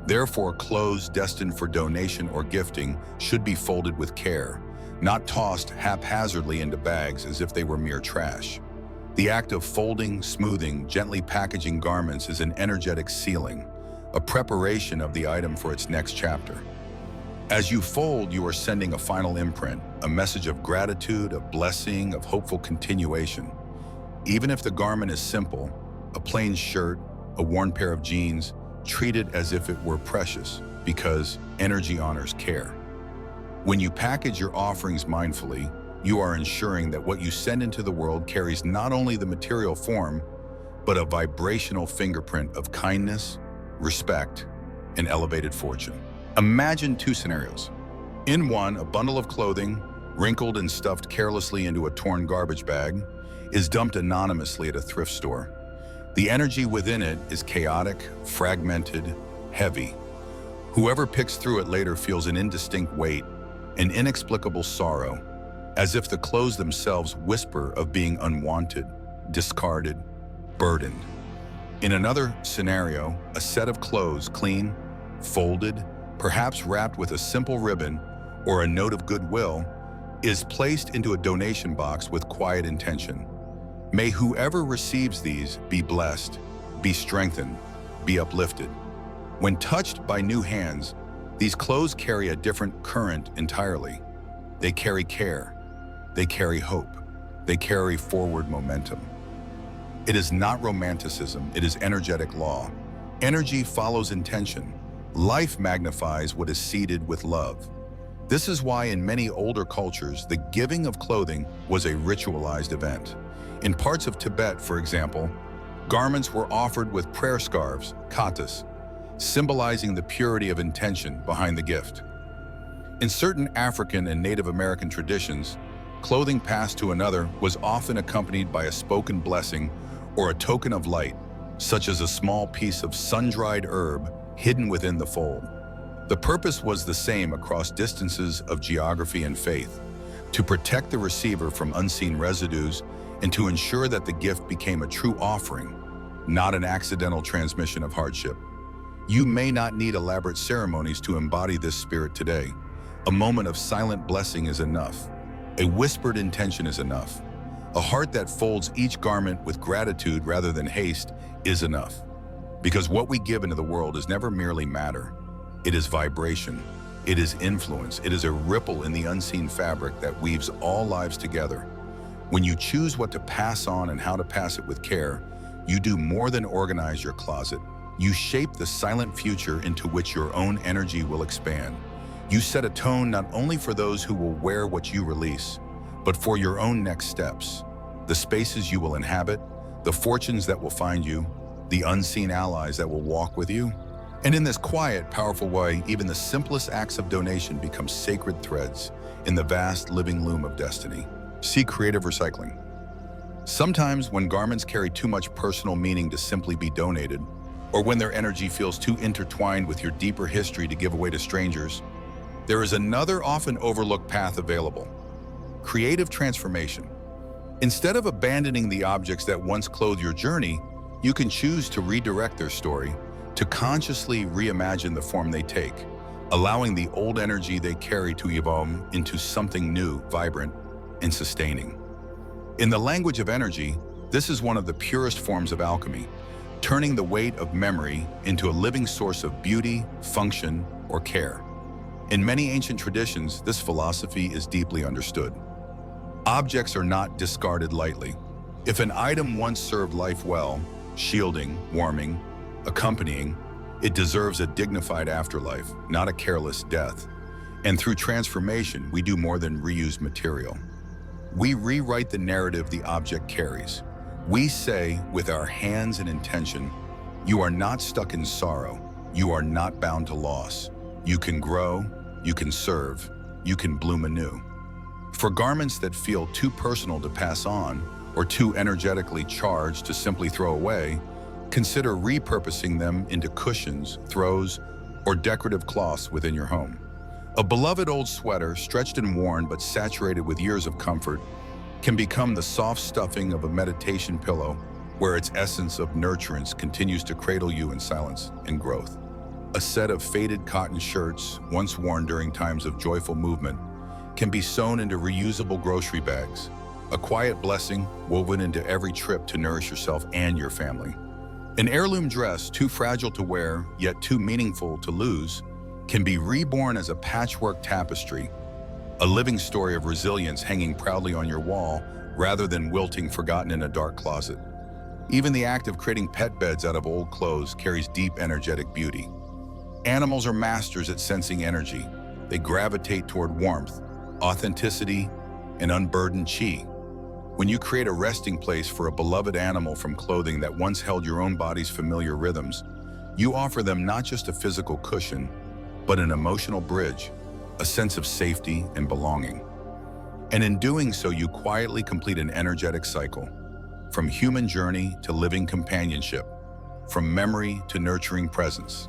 Therefore, clothes destined for donation or gifting should be folded with care, not tossed haphazardly into bags as if they were mere trash. The act of folding, smoothing, gently packaging garments is an energetic sealing, a preparation of the item for its next chapter. As you fold, you are sending a final imprint, a message of gratitude, of blessing, of hopeful continuation. Even if the garment is simple, a plain shirt, a worn pair of jeans, treat it as if it were precious, because energy honors care. When you package your offerings mindfully, you are ensuring that what you send into the world carries not only the material form, but a vibrational fingerprint of kindness, respect, and elevated fortune. Imagine two scenarios. In one, a bundle of clothing, wrinkled and stuffed carelessly into a torn garbage bag, is dumped anonymously at a thrift store. The energy within it is chaotic, fragmented, heavy. Whoever picks through it later feels an indistinct weight, an inexplicable sorrow, as if the clothes themselves whisper of being unwanted, discarded, burdened. In another scenario, a set of clothes, clean, folded, perhaps wrapped with a simple ribbon or a note of goodwill, is placed into a donation box with quiet intention. May whoever receives these be blessed, be strengthened, be uplifted. When touched by new hands, these clothes carry a different current entirely. They carry care, they carry hope, they carry forward momentum. It is not romanticism, it is energetic law. Energy follows intention. Life magnifies what is seeded with love. This is why in many older cultures, the giving of clothing was a ritualized event. In parts of Tibet, for example, garments were offered with prayer scarves, katas, symbolizing the purity of intention behind the gift. In certain African and Native American traditions, clothing passed to another was often accompanied by a spoken blessing or a token of light, such as a small piece of sun-dried herb hidden within the fold. The purpose was the same across distances of geography and faith, to protect the receiver from unseen residues and to ensure that the gift became a true offering, not an accidental transmission of hardship. You may not need elaborate ceremonies to embody this spirit today. A moment of silent blessing is enough. A whispered intention is enough. A heart that folds each garment with gratitude rather than haste is enough. Because what we give into the world is never merely matter. It is vibration. It is influence. It is a ripple in the unseen fabric that weaves all lives together. When you choose what to pass on and how to pass it with care, you do more than organize your closet. You shape the silent future into which your own energy will expand. You set a tone not only for those who will wear what you release, but for your own next steps, the spaces you will inhabit, the fortunes that will find you, the unseen allies that will walk with you. And in this quiet, powerful way, even the simplest acts of donation become sacred threads in the vast living loom of destiny. See creative recycling. Sometimes when garments carry too much personal meaning to simply be donated, or when their energy feels too intertwined with your deeper history to give away to strangers, there is another often overlooked path available: creative transformation. Instead of abandoning the objects that once clothed your journey, you can choose to redirect their story, to consciously reimagine the form they take, allowing the old energy they carry to evolve into something new, vibrant, and sustaining. In the language of energy, this is one of the purest forms of alchemy, turning the weight of memory into a living source of beauty, function, or care. In many ancient traditions, this philosophy is deeply understood. Objects are not discarded lightly. If an item once served life well, shielding, warming, accompanying, it deserves a dignified afterlife, not a careless death. And through transformation, we do more than reuse material. We rewrite the narrative the object carries. We say, with our hands and intention, you are not stuck in sorrow. You are not bound to loss. You can grow, you can serve, you can bloom anew. For garments that feel too personal to pass on or too energetically charged to simply throw away, consider repurposing them into cushions, throws, or decorative cloths within your home. A beloved old sweater, stretched and worn but saturated with years of comfort, can become the soft stuffing of a meditation pillow where its essence of nurturance continues to cradle you in silence and growth. A set of faded cotton shirts, once worn during times of joyful movement, can be sewn into reusable grocery bags, a quiet blessing woven into every trip to nourish yourself and your family. An heirloom dress, too fragile to wear, yet too meaningful to lose, can be reborn as a patchwork tapestry, a living story of resilience hanging proudly on your wall rather than wilting forgotten in a dark closet. Even the act of creating pet beds out of old clothes carries deep energetic beauty. Animals are masters at sensing energy. They gravitate toward warmth, authenticity, and unburdened chi. When you create a resting place for a beloved animal from clothing that once held your own body's familiar rhythms, you offer them not just a physical cushion, but an emotional bridge, a sense of safety and belonging. And in doing so, you quietly complete an energetic cycle, from human journey to living companionship, from memory to nurturing presence.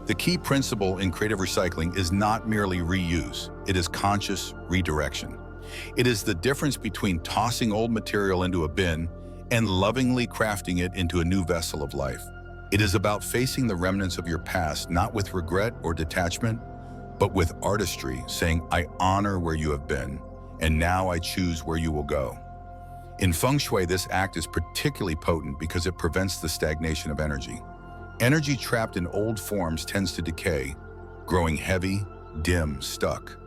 The key principle in creative recycling is not merely reuse, it is conscious redirection. It is the difference between tossing old material into a bin and lovingly crafting it into a new vessel of life. It is about facing the remnants of your past, not with regret or detachment, but with artistry, saying, I honor where you have been, and now I choose where you will go. In feng shui, this act is particularly potent because it prevents the stagnation of energy. Energy trapped in old forms tends to decay, growing heavy, dim, stuck.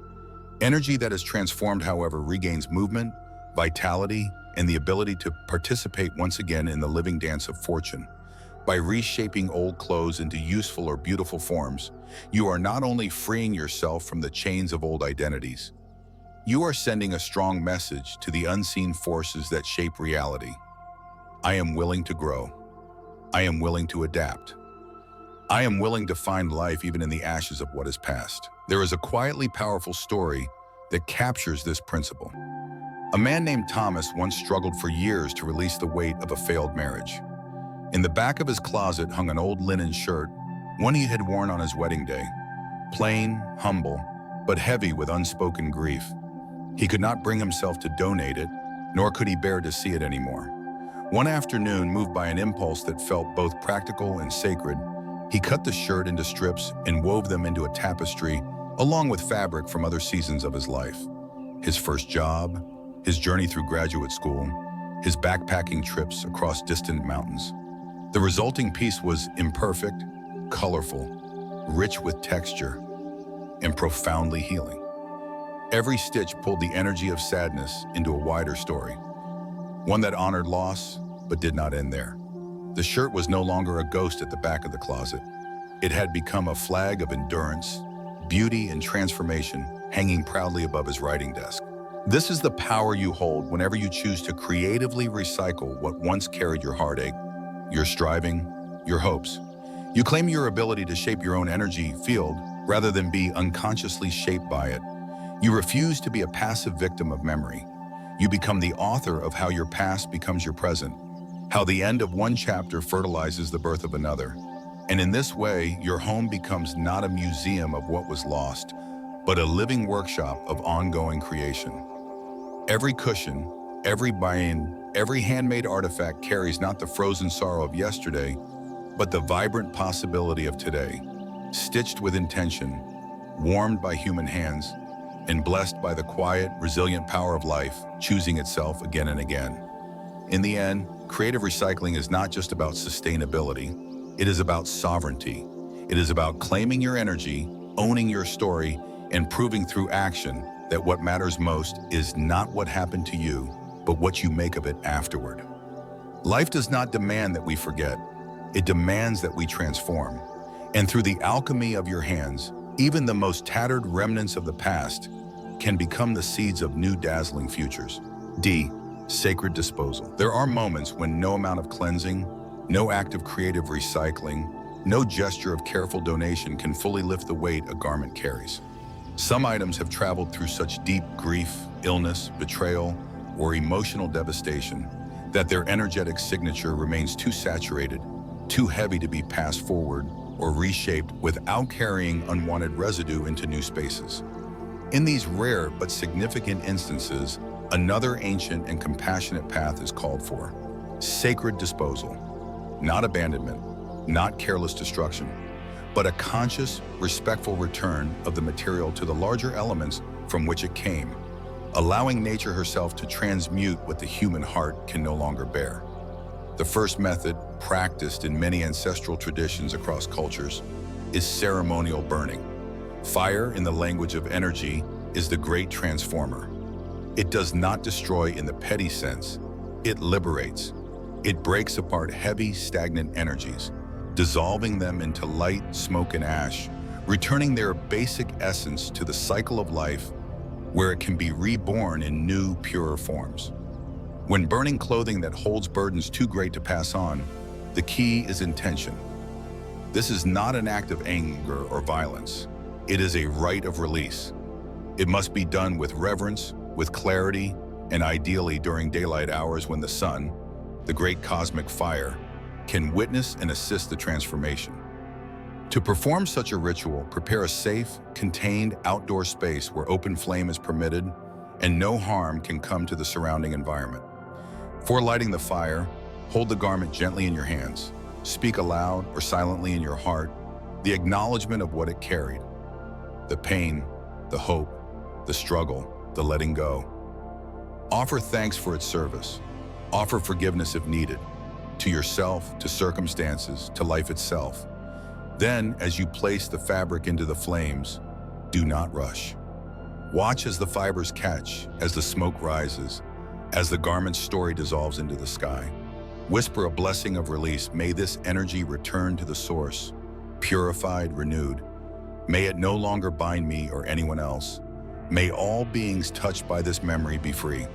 Energy that is transformed, however, regains movement, vitality, and the ability to participate once again in the living dance of fortune. By reshaping old clothes into useful or beautiful forms, you are not only freeing yourself from the chains of old identities, you are sending a strong message to the unseen forces that shape reality. I am willing to grow. I am willing to adapt. I am willing to find life even in the ashes of what is past. There is a quietly powerful story that captures this principle. A man named Thomas once struggled for years to release the weight of a failed marriage. In the back of his closet hung an old linen shirt, one he had worn on his wedding day. Plain, humble, but heavy with unspoken grief. He could not bring himself to donate it, nor could he bear to see it anymore. One afternoon, moved by an impulse that felt both practical and sacred, he cut the shirt into strips and wove them into a tapestry, along with fabric from other seasons of his life. His first job, his journey through graduate school, his backpacking trips across distant mountains. The resulting piece was imperfect, colorful, rich with texture, and profoundly healing. Every stitch pulled the energy of sadness into a wider story, one that honored loss but did not end there. The shirt was no longer a ghost at the back of the closet. It had become a flag of endurance, beauty, and transformation, hanging proudly above his writing desk. This is the power you hold whenever you choose to creatively recycle what once carried your heartache, your striving, your hopes. You claim your ability to shape your own energy field rather than be unconsciously shaped by it. You refuse to be a passive victim of memory. You become the author of how your past becomes your present, how the end of one chapter fertilizes the birth of another. And in this way, your home becomes not a museum of what was lost, but a living workshop of ongoing creation. Every cushion, every buy-in, every handmade artifact carries not the frozen sorrow of yesterday, but the vibrant possibility of today, stitched with intention, warmed by human hands, and blessed by the quiet, resilient power of life, choosing itself again and again. In the end, creative recycling is not just about sustainability, it is about sovereignty. It is about claiming your energy, owning your story, and proving through action that what matters most is not what happened to you, but what you make of it afterward. Life does not demand that we forget. It demands that we transform. And through the alchemy of your hands, even the most tattered remnants of the past can become the seeds of new dazzling futures. D. Sacred disposal. There are moments when no amount of cleansing, no act of creative recycling, no gesture of careful donation can fully lift the weight a garment carries. Some items have traveled through such deep grief, illness, betrayal, or emotional devastation that their energetic signature remains too saturated, too heavy to be passed forward or reshaped without carrying unwanted residue into new spaces. In these rare but significant instances, another ancient and compassionate path is called for: sacred disposal. Not abandonment, not careless destruction, but a conscious, respectful return of the material to the larger elements from which it came, allowing nature herself to transmute what the human heart can no longer bear. The first method, practiced in many ancestral traditions across cultures, is ceremonial burning. Fire, in the language of energy, is the great transformer. It does not destroy in the petty sense, it liberates. It breaks apart heavy, stagnant energies, dissolving them into light, smoke, and ash, returning their basic essence to the cycle of life where it can be reborn in new, purer forms. When burning clothing that holds burdens too great to pass on, the key is intention. This is not an act of anger or violence. It is a rite of release. It must be done with reverence, with clarity, and ideally during daylight hours when the sun, the great cosmic fire, can witness and assist the transformation. To perform such a ritual, prepare a safe, contained outdoor space where open flame is permitted and no harm can come to the surrounding environment. Before lighting the fire, hold the garment gently in your hands. Speak aloud or silently in your heart the acknowledgement of what it carried. The pain, the hope, the struggle, the letting go. Offer thanks for its service. Offer forgiveness if needed, to yourself, to circumstances, to life itself. Then, as you place the fabric into the flames, do not rush. Watch as the fibers catch, as the smoke rises, as the garment's story dissolves into the sky. Whisper a blessing of release. May this energy return to the source, purified, renewed. May it no longer bind me or anyone else. May all beings touched by this memory be free.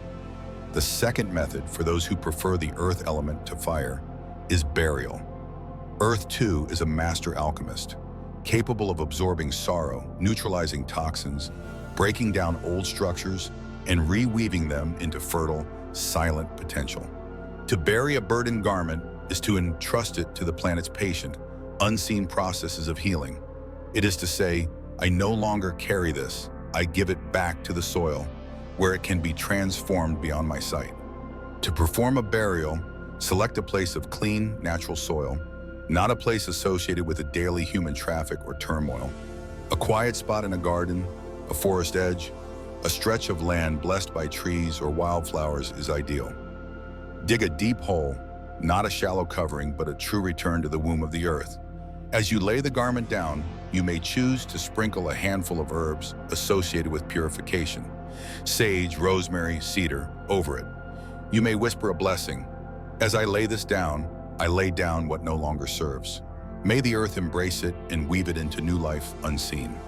The second method, for those who prefer the earth element to fire, is burial. Earth, too, is a master alchemist, capable of absorbing sorrow, neutralizing toxins, breaking down old structures, and reweaving them into fertile, silent potential. To bury a burdened garment is to entrust it to the planet's patient, unseen processes of healing. It is to say, I no longer carry this. I give it back to the soil, where it can be transformed beyond my sight. To perform a burial, select a place of clean, natural soil, not a place associated with a daily human traffic or turmoil. A quiet spot in a garden, a forest edge, a stretch of land blessed by trees or wildflowers is ideal. Dig a deep hole, not a shallow covering, but a true return to the womb of the earth. As you lay the garment down, you may choose to sprinkle a handful of herbs associated with purification, sage, rosemary, cedar, over it. You may whisper a blessing. As I lay this down, I lay down what no longer serves. May the earth embrace it and weave it into new life unseen.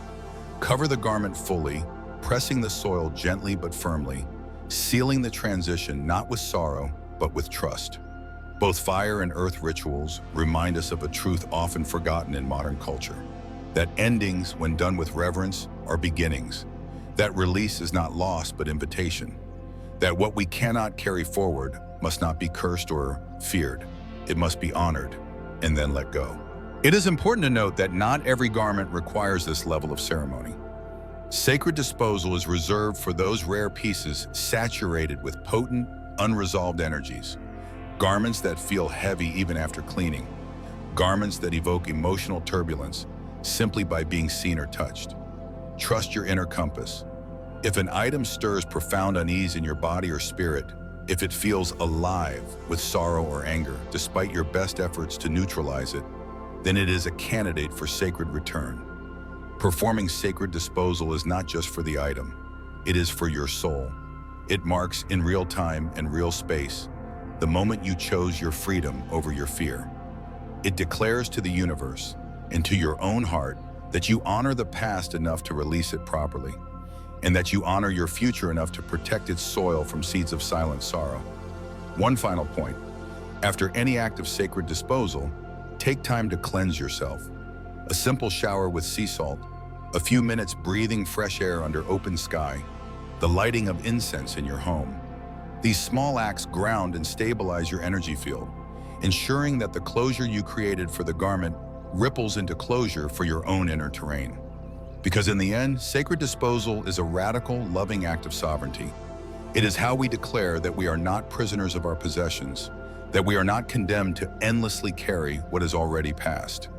Cover the garment fully, pressing the soil gently but firmly, sealing the transition not with sorrow, but with trust. Both fire and earth rituals remind us of a truth often forgotten in modern culture, that endings, when done with reverence, are beginnings, that release is not loss but invitation, that what we cannot carry forward must not be cursed or feared. It must be honored and then let go. It is important to note that not every garment requires this level of ceremony. Sacred disposal is reserved for those rare pieces saturated with potent, unresolved energies. Garments that feel heavy even after cleaning. Garments that evoke emotional turbulence simply by being seen or touched. Trust your inner compass. If an item stirs profound unease in your body or spirit, if it feels alive with sorrow or anger, despite your best efforts to neutralize it, then it is a candidate for sacred return. Performing sacred disposal is not just for the item, it is for your soul. It marks in real time and real space the moment you chose your freedom over your fear. It declares to the universe and to your own heart that you honor the past enough to release it properly, and that you honor your future enough to protect its soil from seeds of silent sorrow. One final point. After any act of sacred disposal, take time to cleanse yourself. A simple shower with sea salt, a few minutes breathing fresh air under open sky, the lighting of incense in your home. These small acts ground and stabilize your energy field, ensuring that the closure you created for the garment ripples into closure for your own inner terrain. Because in the end, sacred disposal is a radical, loving act of sovereignty. It is how we declare that we are not prisoners of our possessions, that we are not condemned to endlessly carry what is already past.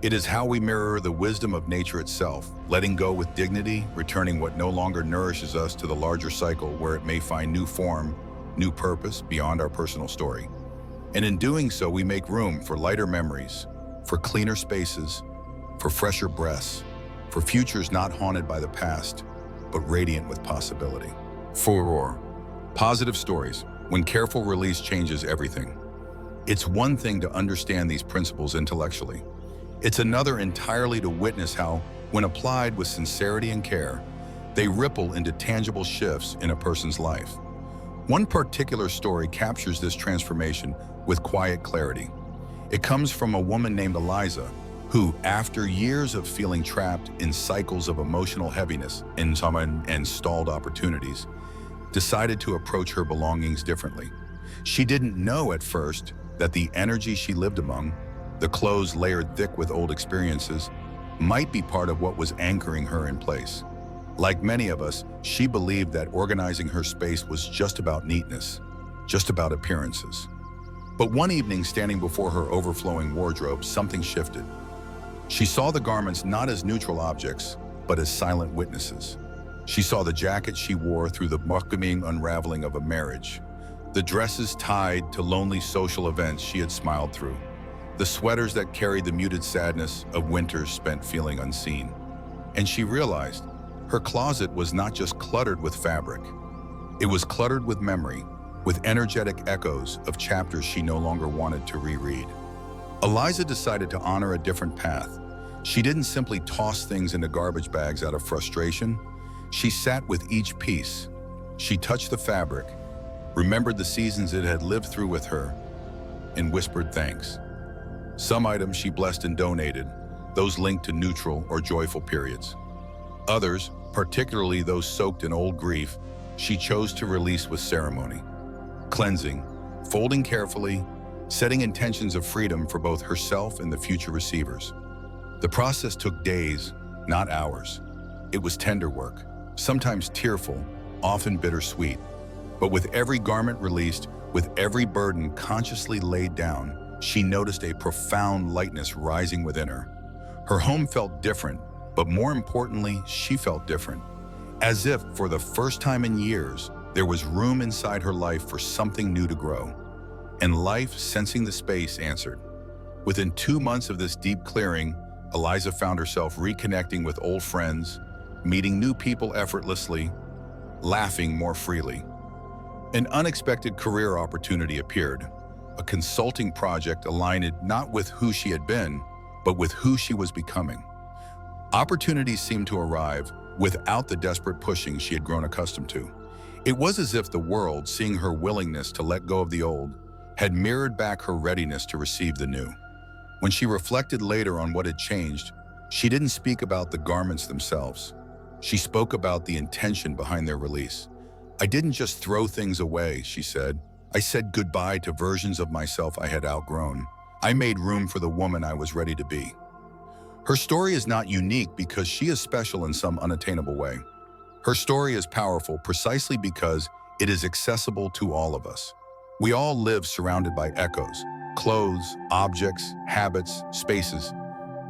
It is how we mirror the wisdom of nature itself, letting go with dignity, returning what no longer nourishes us to the larger cycle where it may find new form, new purpose beyond our personal story. And in doing so, we make room for lighter memories, for cleaner spaces, for fresher breaths, for futures not haunted by the past, but radiant with possibility. Furor. Positive stories. When careful release changes everything. It's one thing to understand these principles intellectually. It's another entirely to witness how, when applied with sincerity and care, they ripple into tangible shifts in a person's life. One particular story captures this transformation with quiet clarity. It comes from a woman named Eliza, who, after years of feeling trapped in cycles of emotional heaviness and stalled opportunities, decided to approach her belongings differently. She didn't know at first that the energy she lived among, the clothes layered thick with old experiences, might be part of what was anchoring her in place. Like many of us, she believed that organizing her space was just about neatness, just about appearances. But one evening, standing before her overflowing wardrobe, something shifted. She saw the garments not as neutral objects, but as silent witnesses. She saw the jacket she wore through the welcoming unraveling of a marriage, the dresses tied to lonely social events she had smiled through, the sweaters that carried the muted sadness of winters spent feeling unseen. And she realized her closet was not just cluttered with fabric. It was cluttered with memory, with energetic echoes of chapters she no longer wanted to reread. Eliza decided to honor a different path. She didn't simply toss things into garbage bags out of frustration. She sat with each piece. She touched the fabric, remembered the seasons it had lived through with her, and whispered thanks. Some items she blessed and donated, those linked to neutral or joyful periods. Others, particularly those soaked in old grief, she chose to release with ceremony. Cleansing, folding carefully, setting intentions of freedom for both herself and the future receivers. The process took days, not hours. It was tender work, sometimes tearful, often bittersweet. But with every garment released, with every burden consciously laid down, she noticed a profound lightness rising within her. Her home felt different, but more importantly, she felt different. As if, for the first time in years, there was room inside her life for something new to grow. And life, sensing the space, answered. Within 2 months of this deep clearing, Eliza found herself reconnecting with old friends, meeting new people effortlessly, laughing more freely. An unexpected career opportunity appeared, a consulting project aligned not with who she had been, but with who she was becoming. Opportunities seemed to arrive without the desperate pushing she had grown accustomed to. It was as if the world, seeing her willingness to let go of the old, had mirrored back her readiness to receive the new. When she reflected later on what had changed, she didn't speak about the garments themselves. She spoke about the intention behind their release. "I didn't just throw things away," she said. "I said goodbye to versions of myself I had outgrown. I made room for the woman I was ready to be." Her story is not unique because she is special in some unattainable way. Her story is powerful precisely because it is accessible to all of us. We all live surrounded by echoes, clothes, objects, habits, spaces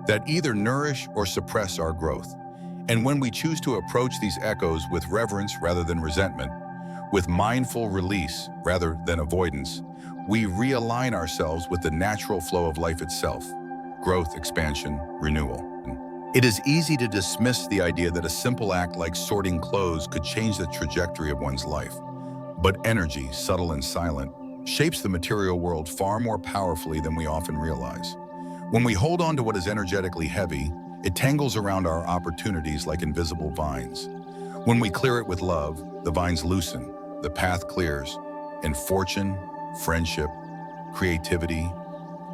that either nourish or suppress our growth. And when we choose to approach these echoes with reverence rather than resentment, with mindful release rather than avoidance, we realign ourselves with the natural flow of life itself: growth, expansion, renewal. It is easy to dismiss the idea that a simple act like sorting clothes could change the trajectory of one's life. But energy, subtle and silent, shapes the material world far more powerfully than we often realize. When we hold on to what is energetically heavy, it tangles around our opportunities like invisible vines. When we clear it with love, the vines loosen, the path clears, and fortune, friendship, creativity,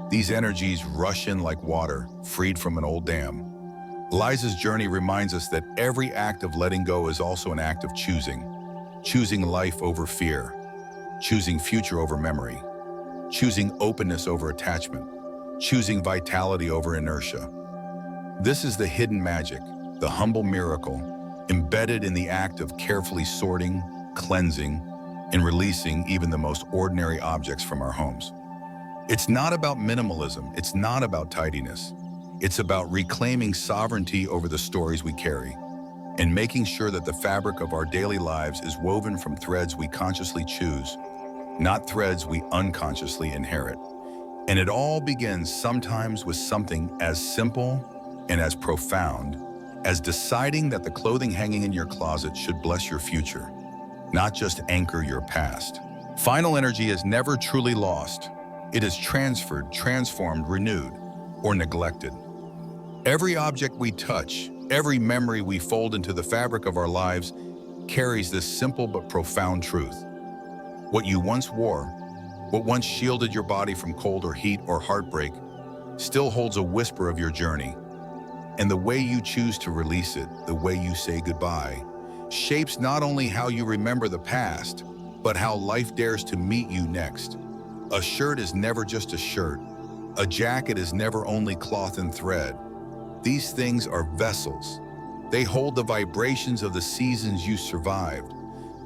these energies rush in like water, freed from an old dam. Eliza's journey reminds us that every act of letting go is also an act of choosing. Choosing life over fear, choosing future over memory, choosing openness over attachment, choosing vitality over inertia. This is the hidden magic, the humble miracle, embedded in the act of carefully sorting, cleansing, and releasing even the most ordinary objects from our homes. It's not about minimalism, it's not about tidiness. It's about reclaiming sovereignty over the stories we carry and making sure that the fabric of our daily lives is woven from threads we consciously choose, not threads we unconsciously inherit. And it all begins sometimes with something as simple and as profound as deciding that the clothing hanging in your closet should bless your future, not just anchor your past. Final energy is never truly lost. It is transferred, transformed, renewed, or neglected. Every object we touch, every memory we fold into the fabric of our lives carries this simple but profound truth. What you once wore, what once shielded your body from cold or heat or heartbreak, still holds a whisper of your journey. And the way you choose to release it, the way you say goodbye, shapes not only how you remember the past, but how life dares to meet you next. A shirt is never just a shirt. A jacket is never only cloth and thread. These things are vessels. They hold the vibrations of the seasons you survived,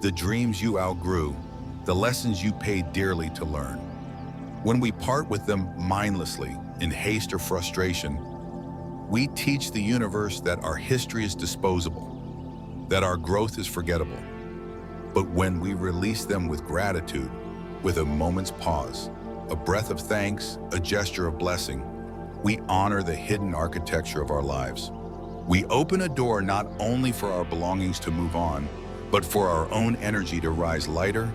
the dreams you outgrew, the lessons you paid dearly to learn. When we part with them mindlessly, in haste or frustration, we teach the universe that our history is disposable, that our growth is forgettable. But when we release them with gratitude, with a moment's pause, a breath of thanks, a gesture of blessing, we honor the hidden architecture of our lives. We open a door not only for our belongings to move on, but for our own energy to rise lighter,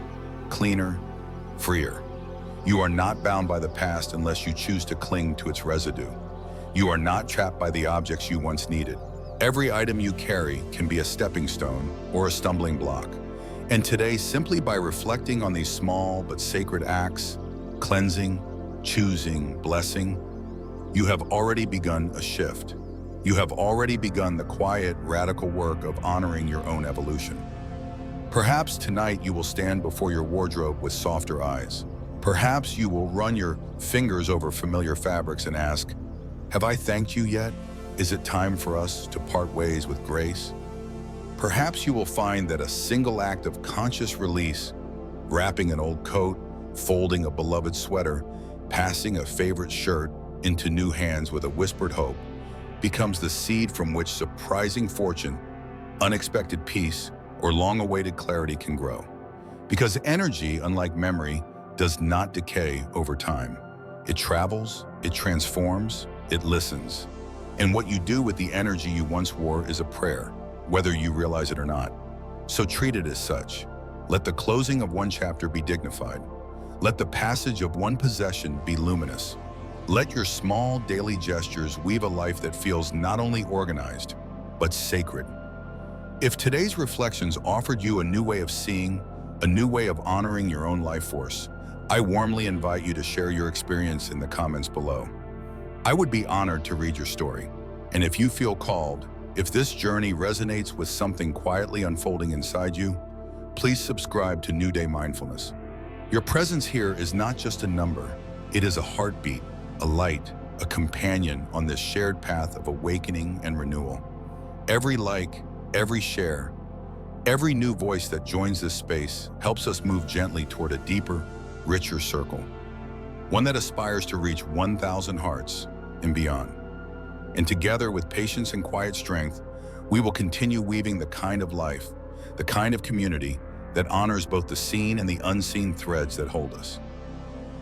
cleaner, freer. You are not bound by the past unless you choose to cling to its residue. You are not trapped by the objects you once needed. Every item you carry can be a stepping stone or a stumbling block. And today, simply by reflecting on these small but sacred acts, cleansing, choosing, blessing, you have already begun a shift. You have already begun the quiet, radical work of honoring your own evolution. Perhaps tonight you will stand before your wardrobe with softer eyes. Perhaps you will run your fingers over familiar fabrics and ask, "Have I thanked you yet? Is it time for us to part ways with grace?" Perhaps you will find that a single act of conscious release, wrapping an old coat, folding a beloved sweater, passing a favorite shirt into new hands with a whispered hope, becomes the seed from which surprising fortune, unexpected peace, or long-awaited clarity can grow. Because energy, unlike memory, does not decay over time. It travels, it transforms, it listens. And what you do with the energy you once wore is a prayer, whether you realize it or not. So treat it as such. Let the closing of one chapter be dignified. Let the passage of one possession be luminous. Let your small daily gestures weave a life that feels not only organized, but sacred. If today's reflections offered you a new way of seeing, a new way of honoring your own life force, I warmly invite you to share your experience in the comments below. I would be honored to read your story. And if you feel called, if this journey resonates with something quietly unfolding inside you, please subscribe to New Day Mindfulness. Your presence here is not just a number, it is a heartbeat, a light, a companion on this shared path of awakening and renewal. Every like, every share, every new voice that joins this space helps us move gently toward a deeper, richer circle, one that aspires to reach 1,000 hearts and beyond. And together, with patience and quiet strength, we will continue weaving the kind of life, the kind of community that honors both the seen and the unseen threads that hold us.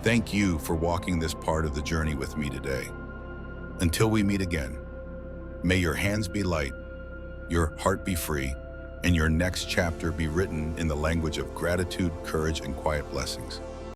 Thank you for walking this part of the journey with me today. Until we meet again, may your hands be light, your heart be free, and your next chapter be written in the language of gratitude, courage, and quiet blessings.